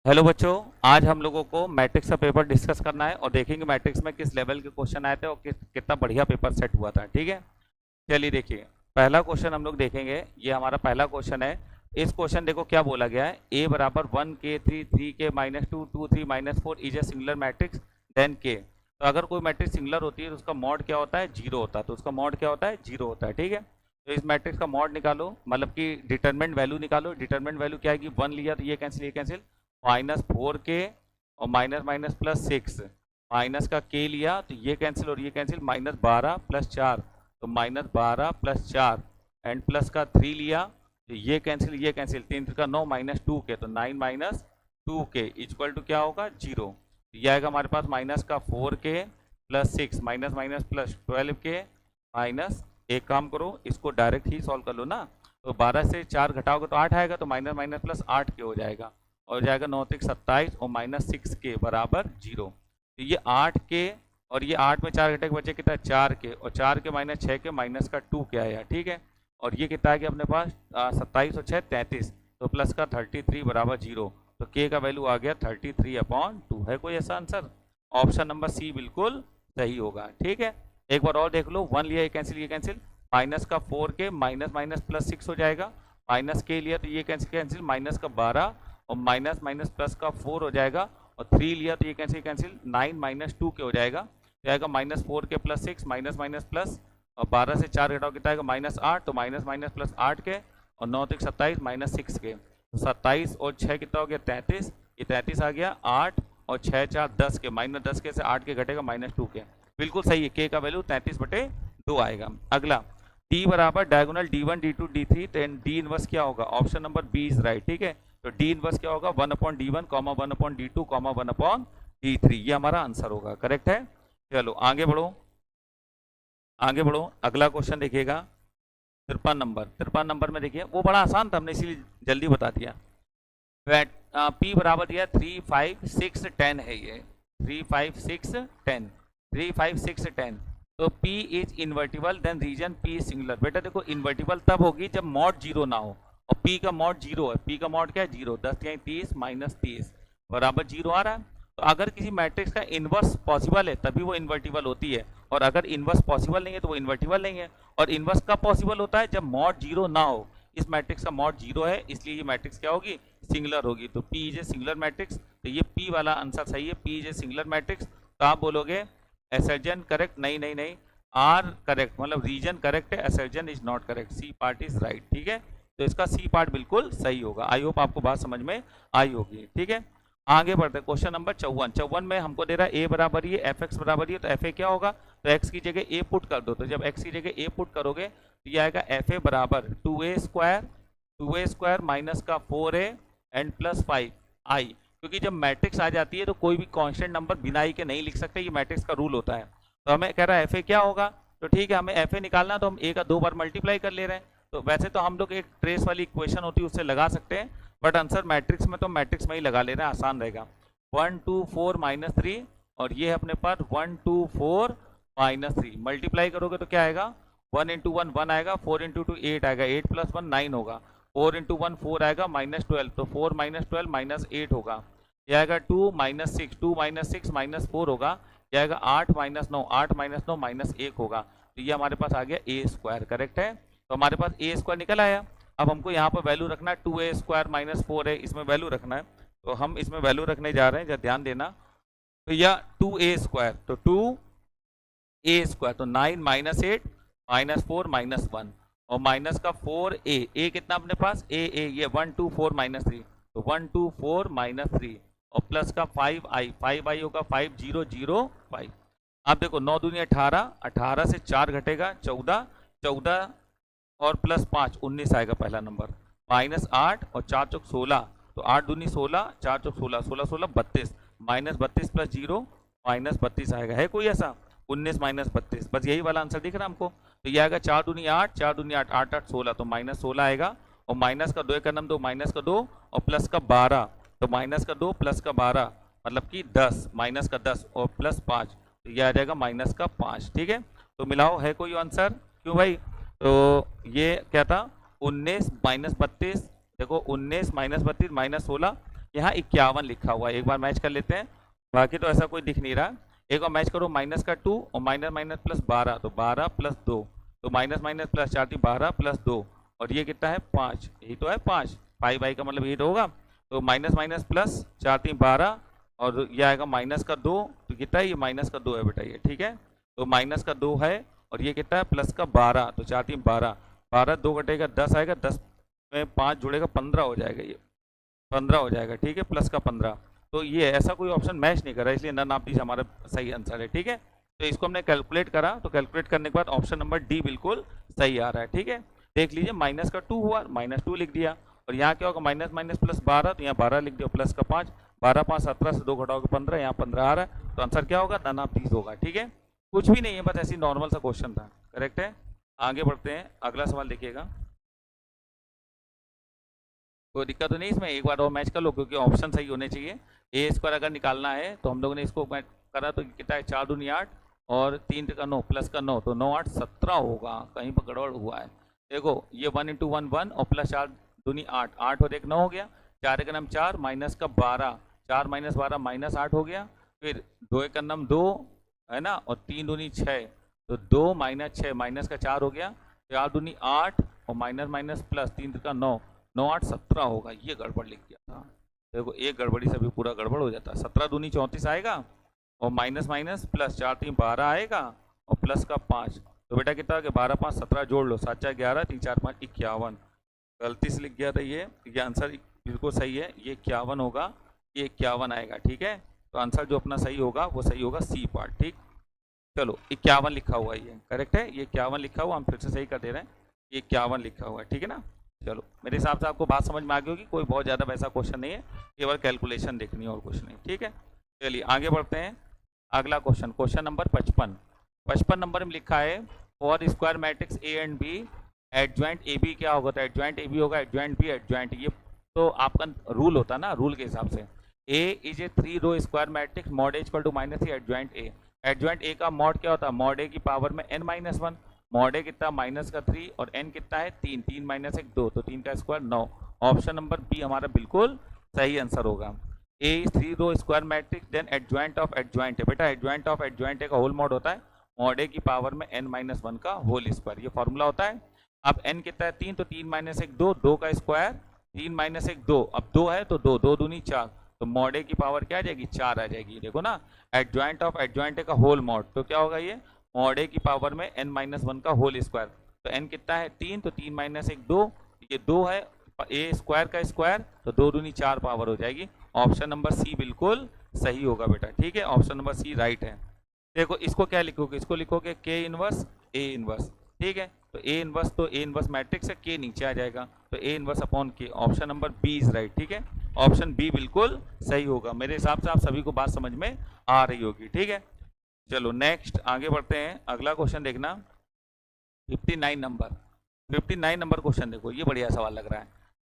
Hello बच्चों। आज हम लोगों को मैट्रिक्स का पेपर डिस्कस करना है और देखेंगे मैट्रिक्स में किस लेवल के क्वेश्चन आए थे और कितना बढ़िया पेपर सेट हुआ था। ठीक है, चलिए देखिए पहला क्वेश्चन हम लोग देखेंगे। ये हमारा पहला क्वेश्चन है। इस क्वेश्चन देखो क्या बोला गया है। ए बराबर 1 k 3 3 k-2 2 3 -4 is a singular matrix then K. तो अगर कोई मैट्रिक्स सिंगुलर होती है तो उसका मॉड क्या होता है, जीरो होता है। तो उसका मॉड क्या होता है, जीरो होता है। ठीक है, तो इस मैट्रिक्स का मॉड निकालो, मतलब कि डिटरमिनेंट वैल्यू निकालो। डिटरमिनेंट वैल्यू क्या है कि 1 लिया तो ये कैंसिल, ये कैंसिल, -4k और माइनस माइनस प्लस 6। माइनस का k लिया तो ये कैंसिल और ये कैंसिल, -12 + 4 तो -12 + 4 एंड प्लस का 3 लिया तो ये कैंसिल, ये कैंसिल, 3 का 9 -2k तो 9 - 2k इक्वल टू क्या होगा, 0। ये आएगा हमारे पास माइनस का 4k + 6 minus minus plus 12k minus, एक काम करो इसको डायरेक्ट ही सॉल्व कर लो ना। तो 12 से 4 घटाओगे तो 8 आएगा, तो माइनस माइनस प्लस 8k हो जाएगा और जाएगा 9 × 27 और -6k बराबर 0। तो ये 8k और ये 8 में 4 घटे के बचे कितना, 4k और 4k - 6k माइनस का 2k आया। ठीक है, और ये कितना आ गया अपने पास 27 और 6 33 तो प्लस का 33 बराबर 0। तो k का वैल्यू आ गया 33/2। है कोई ऐसा आंसर? ऑप्शन नंबर सी बिल्कुल सही होगा। ठीक है, एक बार और देख लो। 1 लिया, ये कैंसिल, ये कैंसिल, माइनस का 4k माइनस माइनस प्लस 6 हो जाएगा। माइनस k लिया तो ये कैंसिल कैंसिल, माइनस का 12 और माइनस माइनस प्लस का 4 हो जाएगा और 3 लिया तो ये कैंसिल कैंसिल, 9 - 2k हो जाएगा। तो आएगा -4k + 6 माइनस माइनस प्लस और 12 से 4 घटाओ कितना आएगा, -8 तो माइनस माइनस प्लस 8k और 9 × 27 -6k। तो 27 और 6 कितना हो गया, 33। ये 33 आ गया 8 और 6 4 10k, -10k से 8k घटेगा -2k। बिल्कुल सही है, k का वैल्यू 33/2 आएगा। अगला t बराबर डायगोनल d1 d2 d3 तो d इनवर्स क्या होगा, option number B is right. ठीक है, तो d इनवर्स क्या होगा, 1/d1, 1/d2, 1/d3। ये हमारा आंसर होगा, करेक्ट है। चलो आगे बढ़ो, आगे बढ़ो। अगला क्वेश्चन देखिएगा 53 नंबर में देखिए, वो बड़ा आसान था, हमने इसीलिए जल्दी बता दिया। p बराबर दिया 3 5 6 10 है। ये 3 5 6 10, 3 5 6 10। तो p is invertible then reason p is singular. बेटा देखो इन्वर्टिबल तब होगी जब मॉड 0 ना हो और p का मॉड 0 है। p का मॉड क्या है, 0। 10 × 30 -30 बराबर 0 आ रहा है। तो अगर किसी मैट्रिक्स का इन्वर्स पॉसिबल है तभी वो इन्वर्टिबल होती है, और अगर इन्वर्स पॉसिबल नहीं है तो वो इन्वर्टिबल नहीं है। और इन्वर्स कब पॉसिबल होता है, जब मॉड 0 ना हो। इस मैट्रिक्स का मॉड 0 है, इसलिए ये मैट्रिक्स क्या होगी, सिंगुलर होगी। तो p is a singular matrix. तो ये p वाला आंसर सही है, p is a singular matrix. तो आप बोलोगे एसर्जन करेक्ट, नहीं नहीं नहीं, आर करेक्ट, मतलब रीजन करेक्ट है, assertion is not correct, C part is right. ठीक है, तो इसका सी पार्ट बिल्कुल सही होगा। आई होप आपको बात समझ में आई होगी। ठीक है, आगे बढ़ते हैं। क्वेश्चन नंबर 54 में हमको दे रहा है a बराबर ये, एफ एक्स बराबर ये, तो एफ ए क्या होगा, तो x की जगह a पुट कर दो। तो जब x की जगह a पुट करोगे तो ये आएगा एफ ए बराबर 2a² माइनस का 4a एंड प्लस 5i। क्योंकि जब मैट्रिक्स आ जाती है तो कोई भी कांस्टेंट नंबर बिना i के नहीं लिख सकते, ये मैट्रिक्स का रूल होता है। तो हमें कह रहा है एफ ए क्या होगा, तो ठीक है, हमें एफ ए निकालना, तो हम a का 2 बार मल्टीप्लाई कर ले रहे हैं। तो वैसे तो हम लोग एक ट्रेस वाली इक्वेशन होती है उससे लगा सकते हैं, बट आंसर मैट्रिक्स में तो मैट्रिक्स में ही लगा ले रहे हैं, आसान रहेगा। 1 2 4 -3 और ये है अपने पास 1 2 4 -3 मल्टीप्लाई करोगे तो क्या आएगा, 1 × 1 1 आएगा, 4 × 2 8 आएगा, 8 + 1 9 होगा, 4 × 1 4 आएगा, -12 तो 4 - 12 -8 होगा। यह आएगा 2 - 6 2 - 6 -4 होगा। यह आएगा 8 - 9 8 - 9 -1 होगा। तो ये हमारे पास आ गया a², करेक्ट है। तो हमारे पास a² निकल आया। अब हमको यहाँ पर वैल्यू रखना है, 2a² - 4 है, इसमें वैल्यू रखना है। तो हम इसमें वैल्यू रखने जा रहे हैं, जरा ध्यान देना। तो यह 2a², तो 2a² तो 9 - 8 -4 -1 और माइनस का 4a कितना अपने पास, ये 1 2 4 -3 तो 1 2 4 -3 और प्लस का 5i होगा 5 0 0 5। अब देखो 9 दूनी 18, 18 से 4 घटेगा 14, 14 और प्लस 5 19 आएगा पहला नंबर, -8 और 4 चौक 16 तो 8 दूनी 16, 4 चौक 16, 16 16 32, -32 + 0 -32 आएगा। है कोई ऐसा, 19 - 32, बस यही वाला आंसर दिख रहा है हमको। तो ये आएगा 4 दूनी 8, 4 दूनी 8, 8 8 16 तो -16 आएगा और माइनस का 2 का नम 2, माइनस का 2 और प्लस का 12 तो माइनस का 2 प्लस का 12 मतलब कि 10, माइनस का 10 और प्लस 5 तो ये आ जाएगा -5। ठीक है, तो मिलाओ, है कोई आंसर, क्यों भाई। तो ये क्या था, 19 - 32, देखो 19 - 32 -16, यहाँ 51 लिखा हुआ है। एक बार मैच कर लेते हैं, बाकी तो ऐसा कोई दिख नहीं रहा। एक बार मैच करो, माइनस का 2 और माइनस माइनस प्लस 12, तो 12 प्लस 2, तो माइनस माइनस प्लस 4 थी 12 प्लस 2, और ये कितना है 5, यही तो है 5, पाई बाई का मतलब ये तो होगा। तो माइनस माइनस प्लस 4 3 12, और ये आएगा माइनस का 2, तो कितना है ये माइनस का 2 है बेटा ये, ठीक है। तो माइनस का 2 है, और ये कितना है प्लस का 12, तो 4 3 12, 12 2 कटेगा 10 आएगा, 10 में 5 जुड़ेगा 15 हो जाएगा, ये 15 हो जाएगा, ठीक है, प्लस का 15। तो ये ऐसा कोई ऑप्शन मैच नहीं कर रहा, इसलिए नन ऑफ दीज हमारा सही आंसर है, ठीक है। तो इसको हमने कैलकुलेट करा, तो कैलकुलेट करने के बाद ऑप्शन नंबर डी बिल्कुल सही आ रहा है, ठीक है। देख लीजिए माइनस का 2 हुआ, -2 लिख दिया, और यहाँ क्या होगा माइनस माइनस प्लस 12, तो यहाँ 12 लिख दिया, प्लस का 5, 12 5 17 से 2 घटाओगे 15, यहाँ 15 आ रहा है, तो आंसर क्या होगा नन ऑफ दीज होगा, ठीक है। कुछ भी नहीं है, बस ऐसी नॉर्मल सा क्वेश्चन था, करेक्ट है। आगे बढ़ते हैं, अगला सवाल देखिएगा। कोई दिक्कत तो नहीं इसमें, एक बार और मैच कर लो, क्योंकि ऑप्शन सही होने चाहिए। ए स्क्वायर अगर निकालना है तो हम लोगों ने इसको मैच करा, तो कितना है 4 दूनी 8 और 3 का 9 प्लस का 9, तो 9 8 17 होगा, कहीं पर गड़बड़ हुआ है। देखो ये 1 × 1 1 और प्लस 4 दूनी 8, 8 और 1 9 हो गया, 4 का नाम 4 माइनस का 12, 4 माइनस 12 माइनस 8 हो गया, फिर 2 का नाम 2 है ना, और 3 दूनी 6, तो 2 माइनस 6 माइनस का 4 हो गया, 4 दूनी 8 और माइनस माइनस प्लस 3 का 9, 9 8 17 होगा, ये गड़बड़ लिख दिया था। देखो एक गड़बड़ी से भी पूरा गड़बड़ हो जाता है। 17 दूनी 34 आएगा, और माइनस माइनस प्लस 4 3 12 आएगा, और प्लस का 5, तो बेटा कितना हो गया 12 5 17 जोड़ लो, 7 4 11 3 4 5 51, गलती से लिख गया था ये आंसर बिल्कुल सही है, ये 51 होगा, ये 51 आएगा, ठीक है। तो आंसर जो अपना सही होगा वो सही होगा सी पार्ट, ठीक। चलो 51 लिखा हुआ है, ये करेक्ट है, ये 51 लिखा हुआ, हम फिर से सही कर दे रहे हैं, ये 51 लिखा हुआ है, ठीक है ना। चलो मेरे हिसाब से आपको बात समझ में आ गई होगी, कोई बहुत ज़्यादा वैसा क्वेश्चन नहीं है, केवल कैलकुलेशन देखनी है और कुछ नहीं, ठीक है। चलिए आगे बढ़ते हैं, अगला क्वेश्चन, क्वेश्चन नंबर 55 नंबर में लिखा है for square matrix A and B adjoint A B क्या होगा, तो एडजॉइंट ए बी होगा, एडजॉइंट बी एडजॉइंट, ये तो आपका रूल होता है ना, रूल के हिसाब से A is a 3 row square matrix mod A = -3 adjoint A, adjoint A का मॉड क्या होता है, मॉड ए की पावर में n-1, मॉड ए कितना माइनस का 3 और n कितना है 3, 3 माइनस 1 2, तो 3 का स्क्वायर 9, ऑप्शन नंबर बी हमारा बिल्कुल सही आंसर होगा। A is 3 row square matrix then adjoint of adjoint है, बेटा एडजॉइंट ऑफ एडजॉइंट का होल मॉड होता है मॉड ए की पावर में n-1 का होल स्क्वायर, ये फॉर्मूला होता है। अब n कितना है 3, तो 3 माइनस 1 2, 2 का स्क्वायर 3 माइनस 1 2, अब 2 है तो 2 2 दूनी 4, तो मॉड ए की पावर क्या आ जाएगी 4 आ जाएगी, देखो ना एडजॉइंट ऑफ एडजॉइंट का होल मॉड, तो क्या होगा ये मॉड ए की पावर में n-1 का होल स्क्वायर, तो n कितना है 3, तो 3 माइनस 1 2, ये 2 है, ए स्क्वायर का स्क्वायर, तो 2 दूनी 4 पावर हो जाएगी, ऑप्शन नंबर सी बिल्कुल सही होगा बेटा, ठीक है, ऑप्शन नंबर सी राइट है। देखो इसको क्या लिखोगे, इसको लिखोगे के इनवर्स ए इनवर्स, ठीक है, तो ए इनवर्स, तो ए इनवर्स मैट्रिक्स है, के नीचे आ जाएगा, तो A inverse upon K, option number B is right, ठीक है, ऑप्शन बी बिल्कुल सही होगा। मेरे हिसाब से आप सभी को बात समझ में आ रही होगी, ठीक है। चलो नेक्स्ट आगे बढ़ते हैं, अगला क्वेश्चन देखना 59 नंबर क्वेश्चन देखो, ये बढ़िया सवाल लग रहा है।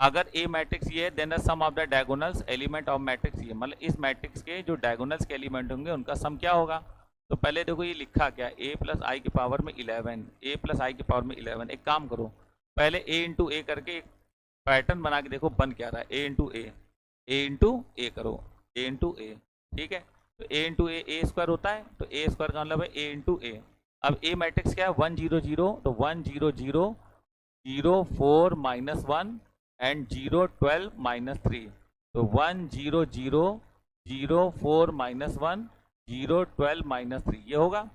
अगर ए मैट्रिक्स ये है then the sum of the diagonals element of matrix ये, मतलब इस मैट्रिक्स के जो डायगोनल्स के एलिमेंट होंगे उनका सम क्या होगा। तो पहले देखो ये लिखा क्या, a + i की पावर में 11, a + i की पावर में 11। एक काम करो पहले a × a करके एक पैटर्न बना के देखो बन क्या रहा है, a × a करो, a × a, ठीक है। तो a × a स्क्वायर होता है, तो a स्क्वायर का मतलब है a × a। अब a मैट्रिक्स क्या है 1 0 0, तो 1 0 0 0 4 -1 एंड 0 12 -3, तो 1 0 0 0 4 -1 0 12 -3 ये होगा।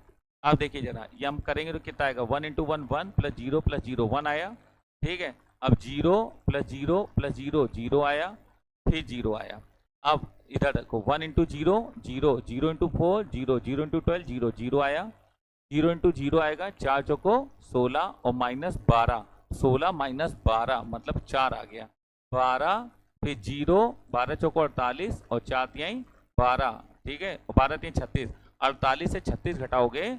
अब देखिए जरा ये हम करेंगे तो कितना आएगा 1 × 1 1 + 0 + 0 1 आया, ठीक है। अब 0 + 0 + 0 0 आया, फिर 0 आया। अब इधर देखो 1 × 0 0 0 × 4 0 0 × 12 0 0 आया, 0 × 0 आएगा 4 चौको 16 और -12, 16 -12 मतलब 4 आ गया, 12 फिर 0 12 चौको 48 और 4 तिहाई 12, ठीक है, 12 3 36, 48 से 36 घटाओगे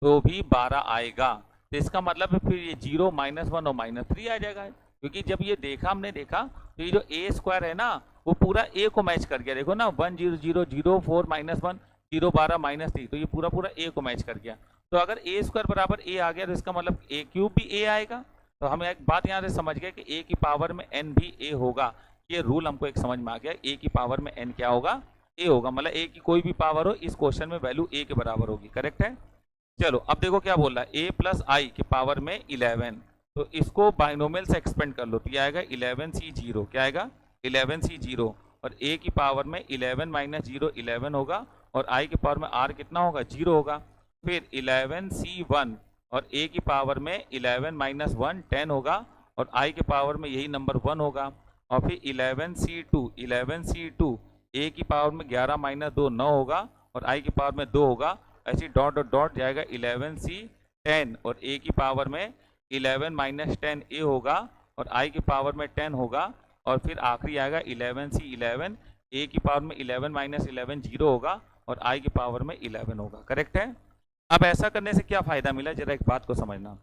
तो भी 12 आएगा, तो इसका मतलब है फिर ये 0 -1 और -3 आ जाएगा, क्योंकि जब ये देखा हमने देखा तो ये जो ए स्क्वायर है ना वो पूरा ए को मैच कर गया, देखो ना 1 0 0 0 4 -1 0 12 -3, तो ये पूरा पूरा ए को मैच कर गया। तो अगर ए स्क्वायर बराबर ए आ गया तो इसका मतलब a³ भी ए आएगा। तो हम एक बात यहाँ से समझ गए कि a की पावर में n भी a होगा, ये रूल हमको एक समझ में आ गया, ए की पावर में एन क्या होगा, ए होगा, मतलब ए की कोई भी पावर हो इस क्वेश्चन में वैल्यू ए के बराबर होगी। करेक्ट है। चलो अब देखो क्या बोल रहा है, ए प्लस आई की पावर में 11, तो इसको बाइनोमियल से एक्सपेंड कर लो तो ये आएगा 11c0, क्या आएगा 11c0, और ए की पावर में 11 माइनस 0 11 होगा, और आई की पावर में आर कितना होगा 0 होगा, फिर 11c1 और ए की पावर में 11 माइनस 1 10 होगा, और आई के पावर में यही नंबर 1 होगा, और फिर 11c2 ए की पावर में 11 माइनस 2 9 होगा, और आई की पावर में 2 होगा, ऐसे डॉट डॉट डॉट जाएगा 11c10, और ए की पावर में 11 माइनस 10 ए होगा, और आई की पावर में 10 होगा, और फिर आखिरी आएगा 11c11, ए की पावर में 11 माइनस 11 0 होगा, और आई की पावर में 11 होगा। करेक्ट है। अब ऐसा करने से क्या फायदा मिला, जरा एक बात को समझना,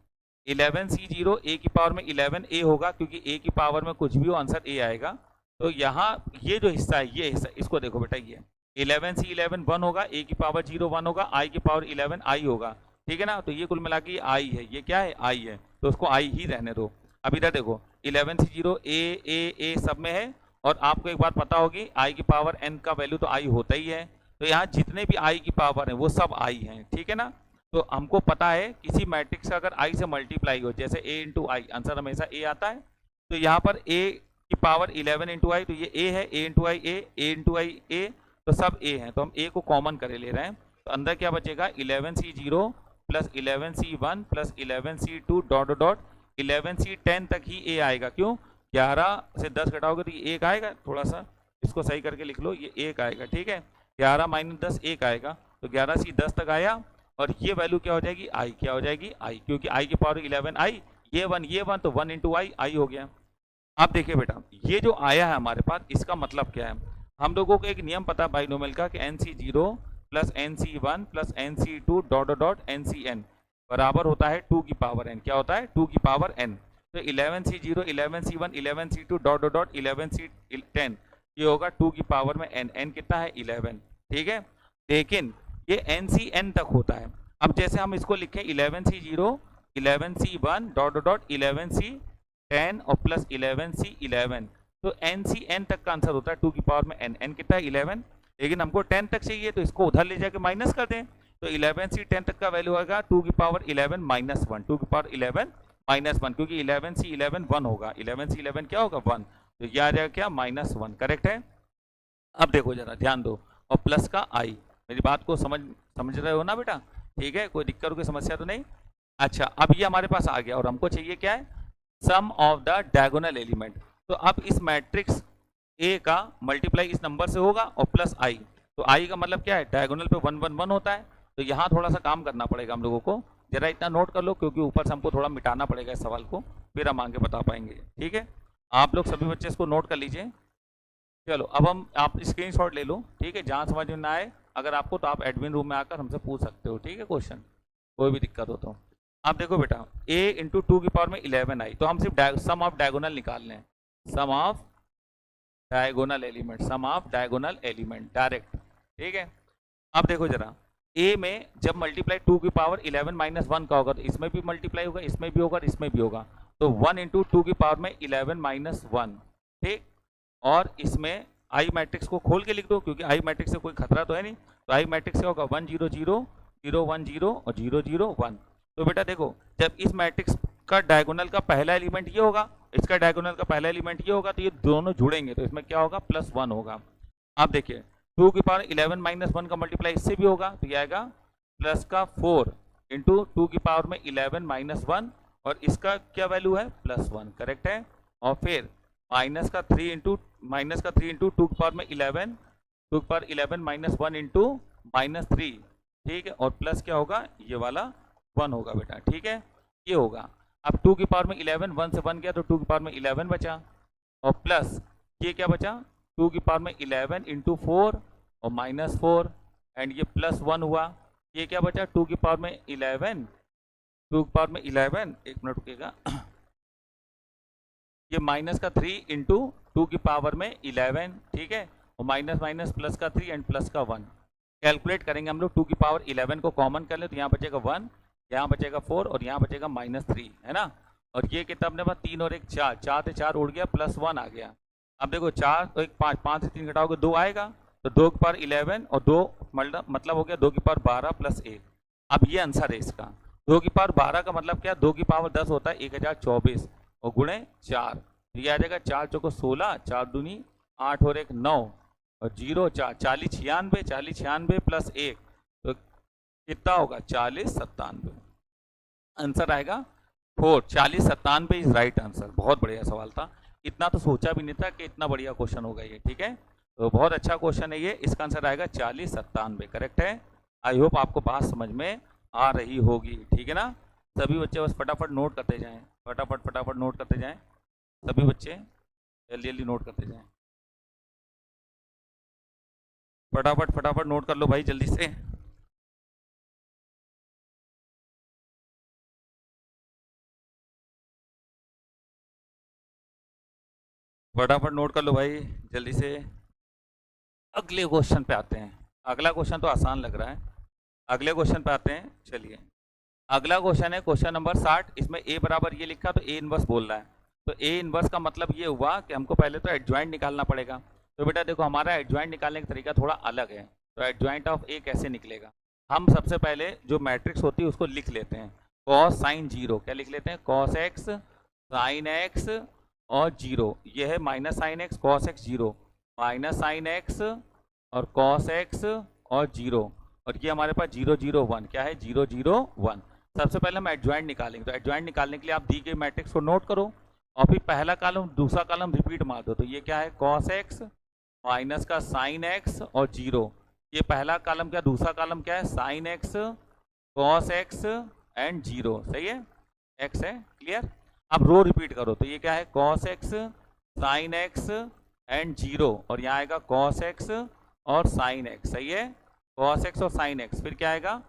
11c0 ए की पावर में 11 ए होगा, क्योंकि ए की पावर में कुछ भी हो आंसर ए आएगा, तो यहाँ ये जो हिस्सा है, ये हिस्सा इसको देखो बेटा, ये 11c11 1 होगा, ए की पावर 0 1 होगा, आई की पावर 11 आई होगा, ठीक है ना, तो ये कुल मिला के आई है, ये क्या है आई है, तो उसको आई ही रहने दो। अब इधर देखो 11c0 ए सब में है, और आपको एक बात पता होगी, आई की पावर n का वैल्यू तो आई होता ही है, तो यहाँ जितने भी आई की पावर है वो सब आई हैं, ठीक है ना। तो हमको पता है किसी मैट्रिक्स का अगर आई से मल्टीप्लाई हो, जैसे a इंटू आई, आंसर हमेशा a आता है, तो यहाँ पर a की पावर 11 इंटू आई, तो ये a है, a into I a into I a, तो सब a है, तो हम a को कॉमन करे ले रहे हैं, तो अंदर क्या बचेगा 11c0 plus 11c1 plus 11c2 dot dot 11c10 तक ही a आएगा, क्यों 11 से 10 घटाओगे तो ये 1 आएगा, थोड़ा सा इसको सही करके लिख लो, ये 1 आएगा, ठीक है, 11 माइनस 10 1 आएगा, तो 11 से 10 तक आया, और ये वैल्यू क्या हो जाएगी आई, क्या हो जाएगी आई, क्योंकि आई की पावर 11 आई, ये 1 तो 1 इंटू आई हो गया। अब देखिए बेटा, ये जो आया है हमारे पास, इसका मतलब क्या है, हम लोगों को एक नियम पता है बाइनोमियल का कि nc0 plus nc1 plus nc2 dot dot ncn बराबर होता है 2 की पावर n, क्या होता है 2 की पावर n, तो 11c0 11c1 11c2 dot dot 11c10 ये होगा 2 की पावर में n कितना है 11, ठीक है, लेकिन ये ncn तक होता है। अब जैसे हम इसको लिखें 11c0 11c1 dot dot 11c10 और प्लस 11c11, तो ncn तक का आंसर होता है 2 की पावर में n कितना है 11, लेकिन हमको 10 तक चाहिए, तो इसको उधर ले जाके माइनस कर दें, तो 11c10 तक का वैल्यू आएगा 2 की पावर 11 माइनस 1, 2 की पावर 11 माइनस 1, क्योंकि 11c11 1 होगा, 11c11 क्या होगा 1, तो ये आ जाएगा क्या -1। करेक्ट है। अब देखो जरा ध्यान दो, और प्लस का आई, मेरी बात को समझ रहे हो ना बेटा, ठीक है, कोई दिक्कत कोई समस्या तो नहीं। अच्छा, अब ये हमारे पास आ गया, और हमको चाहिए क्या है सम ऑफ द डायगोनल एलिमेंट, तो अब इस मैट्रिक्स ए का मल्टीप्लाई इस नंबर से होगा और प्लस आई, तो आई का मतलब क्या है डायगोनल पे 1 1 1 होता है, तो यहाँ थोड़ा सा काम करना पड़ेगा हम लोगों को, जरा इतना नोट कर लो, क्योंकि ऊपर से हमको थोड़ा मिटाना पड़ेगा इस सवाल को, फिर हम आगे बता पाएंगे, ठीक है। आप लोग सभी बच्चे इसको नोट कर लीजिए। चलो अब आप स्क्रीनशॉट ले लो, ठीक है, जहाँ समझ में ना आए अगर आपको, तो आप एडमिन रूम में आकर हमसे पूछ सकते हो, ठीक है, क्वेश्चन कोई भी दिक्कत हो तो। आप देखो बेटा a इंटू 2 की पावर में 11 आई, तो हम सिर्फ सम ऑफ डायगोनल निकाल लें, sum of diagonal element, sum of diagonal element direct, ठीक है। अब देखो जरा a में जब मल्टीप्लाई 2 की पावर 11 माइनस 1 का होगा, तो इसमें भी मल्टीप्लाई होगा, इसमें भी होगा, इसमें भी होगा, तो 1 इंटू 2 की पावर में 11 माइनस 1, ठीक, और इसमें आई मैट्रिक्स को खोल के लिख दो, क्योंकि आई मैट्रिक्स से कोई खतरा तो है नहीं, तो आई मैट्रिक्स से होगा 1 0 0 0 1 0 और 0 0 1। तो बेटा देखो, जब इस मैट्रिक्स का डायगोनल का पहला एलिमेंट ये होगा, इसका डायगोनल का पहला एलिमेंट ये होगा, तो ये दोनों जुड़ेंगे, तो इसमें क्या होगा +1 होगा। आप देखिए 2 की पावर 11 माइनस 1 का मल्टीप्लाई इससे भी होगा, तो ये आएगा प्लस का 4 इंटू 2 की पावर में 11 माइनस 1, और इसका क्या वैल्यू है +1, करेक्ट है, और फिर माइनस का 3 इंटू 2 की पावर में 11, 2 की पावर 11 माइनस 1 इंटू -3, ठीक है, और प्लस क्या होगा ये वाला 1 होगा बेटा, ठीक है, ये होगा। अब 2 की पावर में 11 1 से 1 गया, तो 2 की पावर में 11 बचा, और प्लस ये क्या बचा 2 की पावर में 11 इंटू 4 और -4, एंड ये +1 हुआ, ये क्या बचा 2 की पावर में 11, 2 की पावर में 11, एक मिनट रुकेगा, ये माइनस का 3 इंटू 2 की पावर में 11, ठीक है, और माइनस माइनस प्लस का 3 एंड प्लस का 1, कैलकुलेट करेंगे हम लोग, 2 की पावर 11 को कॉमन कर ले, तो यहाँ बचेगा 1, यहाँ बचेगा 4 और यहाँ बचेगा -3, है ना, और ये कितना अपने पास 3 और 1 4, 4 से 4 उड़ गया, +1 आ गया, अब देखो 4 तो एक 5, 5 से 3 घटाओगे 2 आएगा, तो 2 की पावर 11 और 2 मतलब हो गया 2 की पावर 12 प्लस 1। अब ये आंसर है इसका। 2 की पावर 12 का मतलब क्या, 2 की पावर 10 होता है 1024 और गुणे 4, तो ये आ जाएगा 4 चौको 16, 4 दूनी 8 और 1 9 और 0 4 40 96, 40 96 प्लस 1 तो कितना होगा 40 97। आंसर आएगा 4, 40 97 इज राइट आंसर। बहुत बढ़िया सवाल था, इतना तो सोचा भी नहीं था कि इतना बढ़िया क्वेश्चन होगा ये। ठीक है, तो बहुत अच्छा क्वेश्चन है ये। इसका आंसर आएगा 40 97, करेक्ट है। आई होप आपको बात समझ में आ रही होगी। ठीक है ना, सभी बच्चे बस फटाफट नोट करते जाएं, फटाफट फटाफट नोट करते जाएं, सभी बच्चे जल्दी जल्दी नोट करते जाएं, फटाफट फटाफट नोट कर लो भाई जल्दी से। फटाफट नोट कर लो भाई जल्दी से। अगले क्वेश्चन पे आते हैं। अगला क्वेश्चन तो आसान लग रहा है, अगले क्वेश्चन पे आते हैं। चलिए, अगला क्वेश्चन है क्वेश्चन नंबर 60। इसमें ए बराबर ये लिखा तो ए इनवर्स बोल रहा है। तो ए इनवर्स का मतलब ये हुआ कि हमको पहले तो एडजॉइंट निकालना पड़ेगा। तो बेटा देखो, हमारा एडजॉइंट निकालने का तरीका थोड़ा अलग है। तो एडजॉइंट ऑफ ए कैसे निकलेगा, हम सबसे पहले जो मैट्रिक्स होती है उसको लिख लेते हैं। कॉस साइन जीरो, क्या लिख लेते हैं, कॉस एक्स साइन एक्स और जीरो। ये है minus sine x cos x zero, minus sine x और कॉस एक्स और जीरो, और ये हमारे पास 0 0 1, क्या है 0 0 1। सबसे पहले हम एडजॉइंट निकालेंगे। तो एडजॉइंट निकालने के लिए आप दी गई मैट्रिक्स को नोट करो और फिर पहला कॉलम दूसरा कॉलम रिपीट मार दो। तो ये क्या है, कॉस एक्स माइनस का साइन एक्स और जीरो। ये पहला कॉलम क्या, दूसरा कॉलम क्या है, sine x cos x and zero. सही है, एक्स है, क्लियर। अब रो रिपीट करो। तो ये क्या है, cos x sine x and zero, और यहाँ आएगा कॉस एक्स और साइन एक्स। सही है, कॉस एक्स और साइन एक्स। फिर क्या आएगा,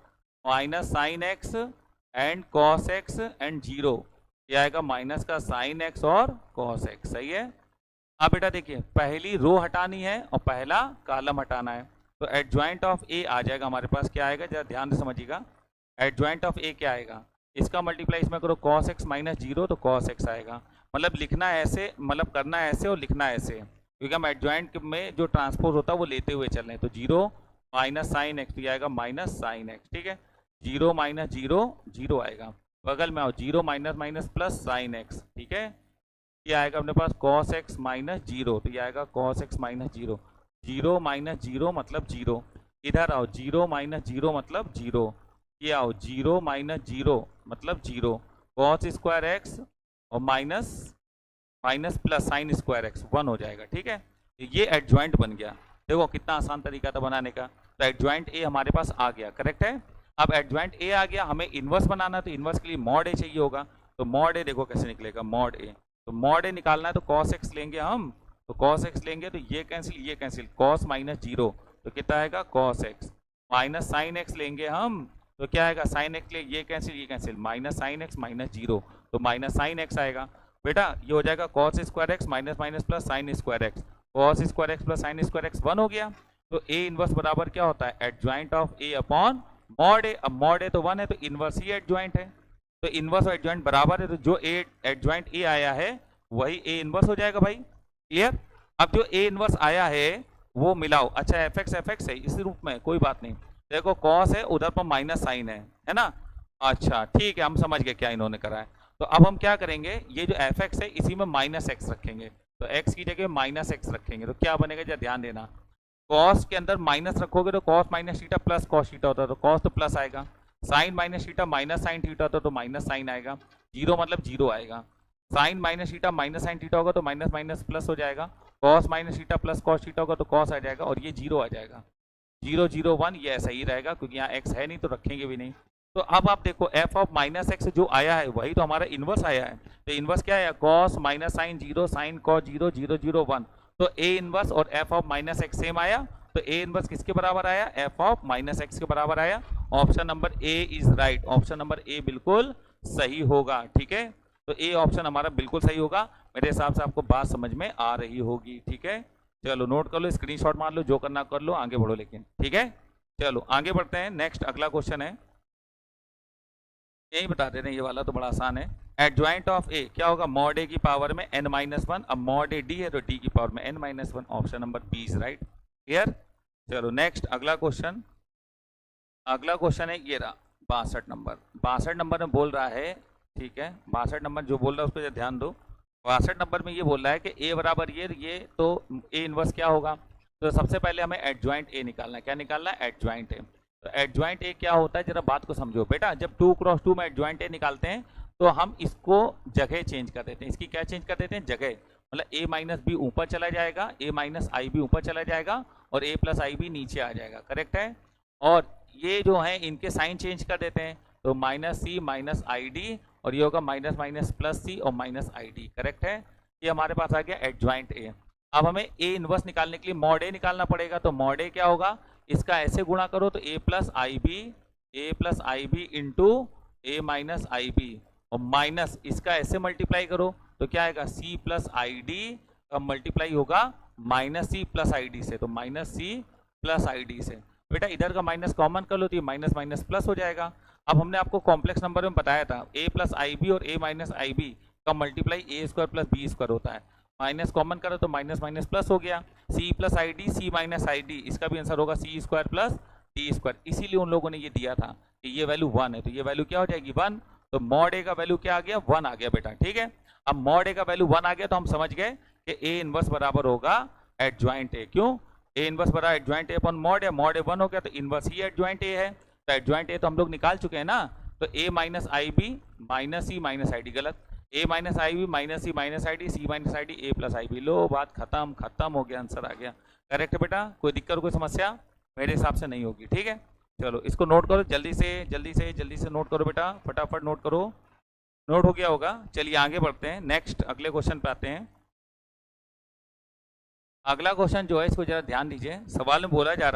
minus sine x and cos x and zero. ये आएगा माइनस का साइन एक्स और कॉस एक्स। सही है। अब बेटा देखिए, पहली रो हटानी है और पहला कॉलम हटाना है। तो एडजॉइंट ऑफ ए आ जाएगा हमारे पास, क्या आएगा जरा ध्यान से समझिएगा। एडजॉइंट ऑफ ए क्या आएगा, इसका मल्टीप्लाई इसमें करो कॉस एक्स माइनस जीरो, तो कॉस एक्स आएगा। मतलब लिखना ऐसे, मतलब करना ऐसे और लिखना ऐसे, क्योंकि हम एडजॉइंट में जो ट्रांसपोज होता है वो लेते हुए चल रहे हैं। तो जीरो माइनस साइन एक्स, तो आएगा माइनस साइन एक्स। ठीक है, जीरो माइनस जीरो जीरो आएगा, बगल में आओ, zero minus minus plus sine x. ठीक है, ये आएगा अपने पास कॉस एक्स माइनस जीरो, तो ये आएगा cos x minus zero. Zero minus zero मतलब जीरो, इधर आओ, जीरो माइनस जीरो मतलब जीरो, ये आओ जीरो माइनस जीरो मतलब जीरो, कॉस स्क्वायर एक्स और minus minus plus sine square x 1 हो जाएगा। ठीक है, ये एडजॉइंट बन गया। देखो कितना आसान तरीका था बनाने का। तो एडजॉइंट ए हमारे पास आ गया, करेक्ट है। अब एडजॉइंट ए आ गया, हमें इन्वर्स बनाना, तो इन्वर्स के लिए मॉड ए चाहिए होगा। तो मॉड ए देखो कैसे निकलेगा, मॉड ए। तो मॉड ए निकालना है तो कॉस एक्स लेंगे हम, तो कॉस एक्स लेंगे तो ये कैंसिल, कॉस माइनस जीरो, तो कितना आएगा cos x. Minus sine x लेंगे हम, तो क्या आएगा, साइन एक्स ले, ये cancel, minus sine x minus zero, तो माइनस साइन एक्स आएगा। बेटा ये हो जाएगा cos square x minus minus plus sine square x, cos square x plus sine square x 1 हो गया। तो ए इनवर्स बराबर क्या होता है, adjoint of A upon mod A. अब मॉड ए तो 1 है, तो इनवर्स ही एडजॉइंट है। तो इनवर्स और एडजॉइंट बराबर है, तो जो ए एडजॉइंट ए आया है वही ए इनवर्स हो जाएगा भाई, क्लियर। अब जो ए इनवर्स आया है वो मिलाओ। अच्छा एफ एक्स है इस रूप में, कोई बात नहीं। देखो कॉस है, उधर पर माइनस साइन है ना। अच्छा ठीक है, हम समझ गए क्या इन्होंने करा है। तो अब हम क्या करेंगे, ये जो एफ एक्स है इसी में माइनस एक्स रखेंगे। तो एक्स की जगह माइनस एक्स रखेंगे, तो क्या बनेगा जरा ध्यान देना। कॉस के अंदर माइनस रखोगे तो cos minus theta plus cos theta होता है, तो कॉस तो प्लस आएगा। Sine minus theta minus sine theta होता है, तो माइनस साइन आएगा। जीरो मतलब जीरो आएगा। Sine minus theta minus sine theta होगा तो माइनस माइनस प्लस हो जाएगा। Cos minus theta plus cos theta होगा तो कॉस आ जाएगा, और ये जीरो आ जाएगा। 0 0 1 ये ऐसा ही रहेगा, क्योंकि यहाँ एक्स है नहीं तो रखेंगे भी नहीं। तो अब आप देखो एफ ऑफ माइनस एक्स जो आया है वही तो हमारा इनवर्स आया है। तो इनवर्स क्या है, cos minus sine zero sine cos zero 0 0 1। तो ए इनवर्स और F of minus x same आया। तो ए इनवर्स किसके बराबर आया, एफ ऑफ माइनस एक्स के बराबर आया। Option number A is right, option number A बिल्कुल सही होगा। ठीक है, तो ए ऑप्शन हमारा बिल्कुल सही होगा। मेरे हिसाब से आपको बात समझ में आ रही होगी। ठीक है, चलो नोट कर लो, स्क्रीनशॉट मार लो, जो करना कर लो, आगे बढ़ो लेकिन। ठीक है, चलो आगे बढ़ते हैं। नेक्स्ट अगला क्वेश्चन है, यही बता दे रहे हैं, ये वाला तो बड़ा आसान है। एडजॉइंट ऑफ ए क्या होगा, मॉड ए की पावर में n माइनस वन। अब मॉड ए डी है तो डी की पावर में n minus one. Option number B is right. Clear. चलो नेक्स्ट अगला क्वेश्चन। अगला क्वेश्चन है ये रहा 62 नंबर। 62 नंबर में बोल रहा है, ठीक है, 62 नंबर जो बोल रहा है उस पर ध्यान दो। 62 नंबर में ये बोल रहा है कि ए बराबर ये तो ए इनवर्स क्या होगा। तो सबसे पहले हमें एडजॉइंट ए निकालना है। क्या निकालना है, एडजॉइंट ए। तो एडजॉइंट ए क्या होता है, जरा बात को समझो बेटा। जब 2 क्रॉस 2 में एडजॉइंट ए निकालते हैं तो हम इसको जगह चेंज कर देते हैं। इसकी क्या चेंज कर देते हैं, जगह। मतलब ए माइनस बी ऊपर चला जाएगा, ए माइनस आई बी ऊपर चला जाएगा और ए प्लस आई बी नीचे आ जाएगा। करेक्ट है। और ये जो है इनके साइन चेंज कर देते हैं, तो minus C minus I D और ये होगा माइनस माइनस प्लस सी और माइनस आई डी। करेक्ट है। ये हमारे पास आ गया एडजॉइंट ए। अब हमें ए इनवर्स निकालने के लिए मॉड ए निकालना पड़ेगा। तो मॉड ए क्या होगा, इसका ऐसे गुणा करो तो A plus I B into A minus I B और माइनस इसका ऐसे मल्टीप्लाई करो तो क्या आएगा, सी प्लस आई डी का मल्टीप्लाई होगा minus C plus I D से। तो minus C plus I D से बेटा इधर का माइनस कॉमन कर लो तो ये माइनस माइनस प्लस हो जाएगा। अब हमने आपको कॉम्प्लेक्स नंबर में बताया था ए प्लस आई बी और ए माइनस आई बी का मल्टीप्लाई ए स्क्वायर प्लस बी स्क्वायर होता है। माइनस कॉमन करो तो माइनस माइनस प्लस हो गया। C plus I D, C minus I D, इसका भी आंसर होगा C square plus D square. इसीलिए उन लोगों ने ये दिया था कि ये वैल्यू 1 है, तो ये वैल्यू क्या हो जाएगी 1। तो मॉड ए का वैल्यू क्या आ गया, 1 आ गया बेटा। ठीक है। अब मॉड ए का वैल्यू 1 आ गया तो हम समझ गए कि ए इनवर्स बराबर होगा एडजॉइंट ए। क्यों, ए इनवर्स बराबर एडजॉइंट ए अपॉन मॉड है। मॉड ए 1 हो गया तो इनवर्स ही एडजॉइंट ए है। तो एडजॉइंट ए तो हम लोग निकाल चुके हैं ना। तो A minus I B minus C minus I D, गलत। A minus I B minus C minus I D, C minus I D A plus I B. लो बात खत्म हो गया, आंसर आ गया। करेक्ट है बेटा। कोई दिक्कत कोई समस्या मेरे हिसाब से नहीं होगी। ठीक है। चलो इसको नोट करो जल्दी से नोट करो बेटा, फटाफट नोट करो। नोट हो गया होगा। चलिए आगे बढ़ते हैं, नेक्स्ट अगले क्वेश्चन पे आते हैं। अगला क्वेश्चन जो है इसको जरा ध्यान दीजिए। सवाल में बोला जा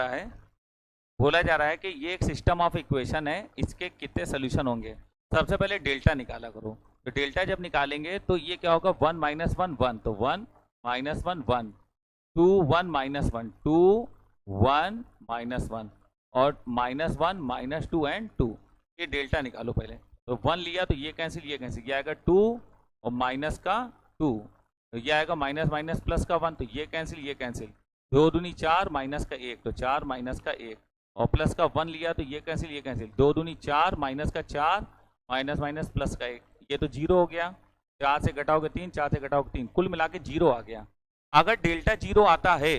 रहा है कि ये एक सिस्टम ऑफ इक्वेशन है, इसके कितने सोल्यूशन होंगे। सबसे पहले डेल्टा निकाला करो। तो डेल्टा जब निकालेंगे तो ये क्या होगा, 1 माइनस 1 1, तो 1 माइनस 1 1, 2 1 माइनस 1 2 1 माइनस 1 और माइनस 1 माइनस 2 एंड 2। ये डेल्टा निकालो पहले। तो 1 लिया तो ये कैंसिल, ये आएगा 2 और माइनस का 2, तो ये आएगा माइनस माइनस प्लस का 1, तो ये कैंसिल 2 दूनी 4 माइनस का 1, तो 4 माइनस का 1 और प्लस का 1 लिया तो ये कैंसिल 2 दूनी 4 माइनस का 4 माइनस माइनस प्लस का 1, ये तो 0 हो गया। 4 से घटाओगे 3, 4 से घटाओगे 3, कुल मिला के 0 आ गया। अगर डेल्टा 0 आता है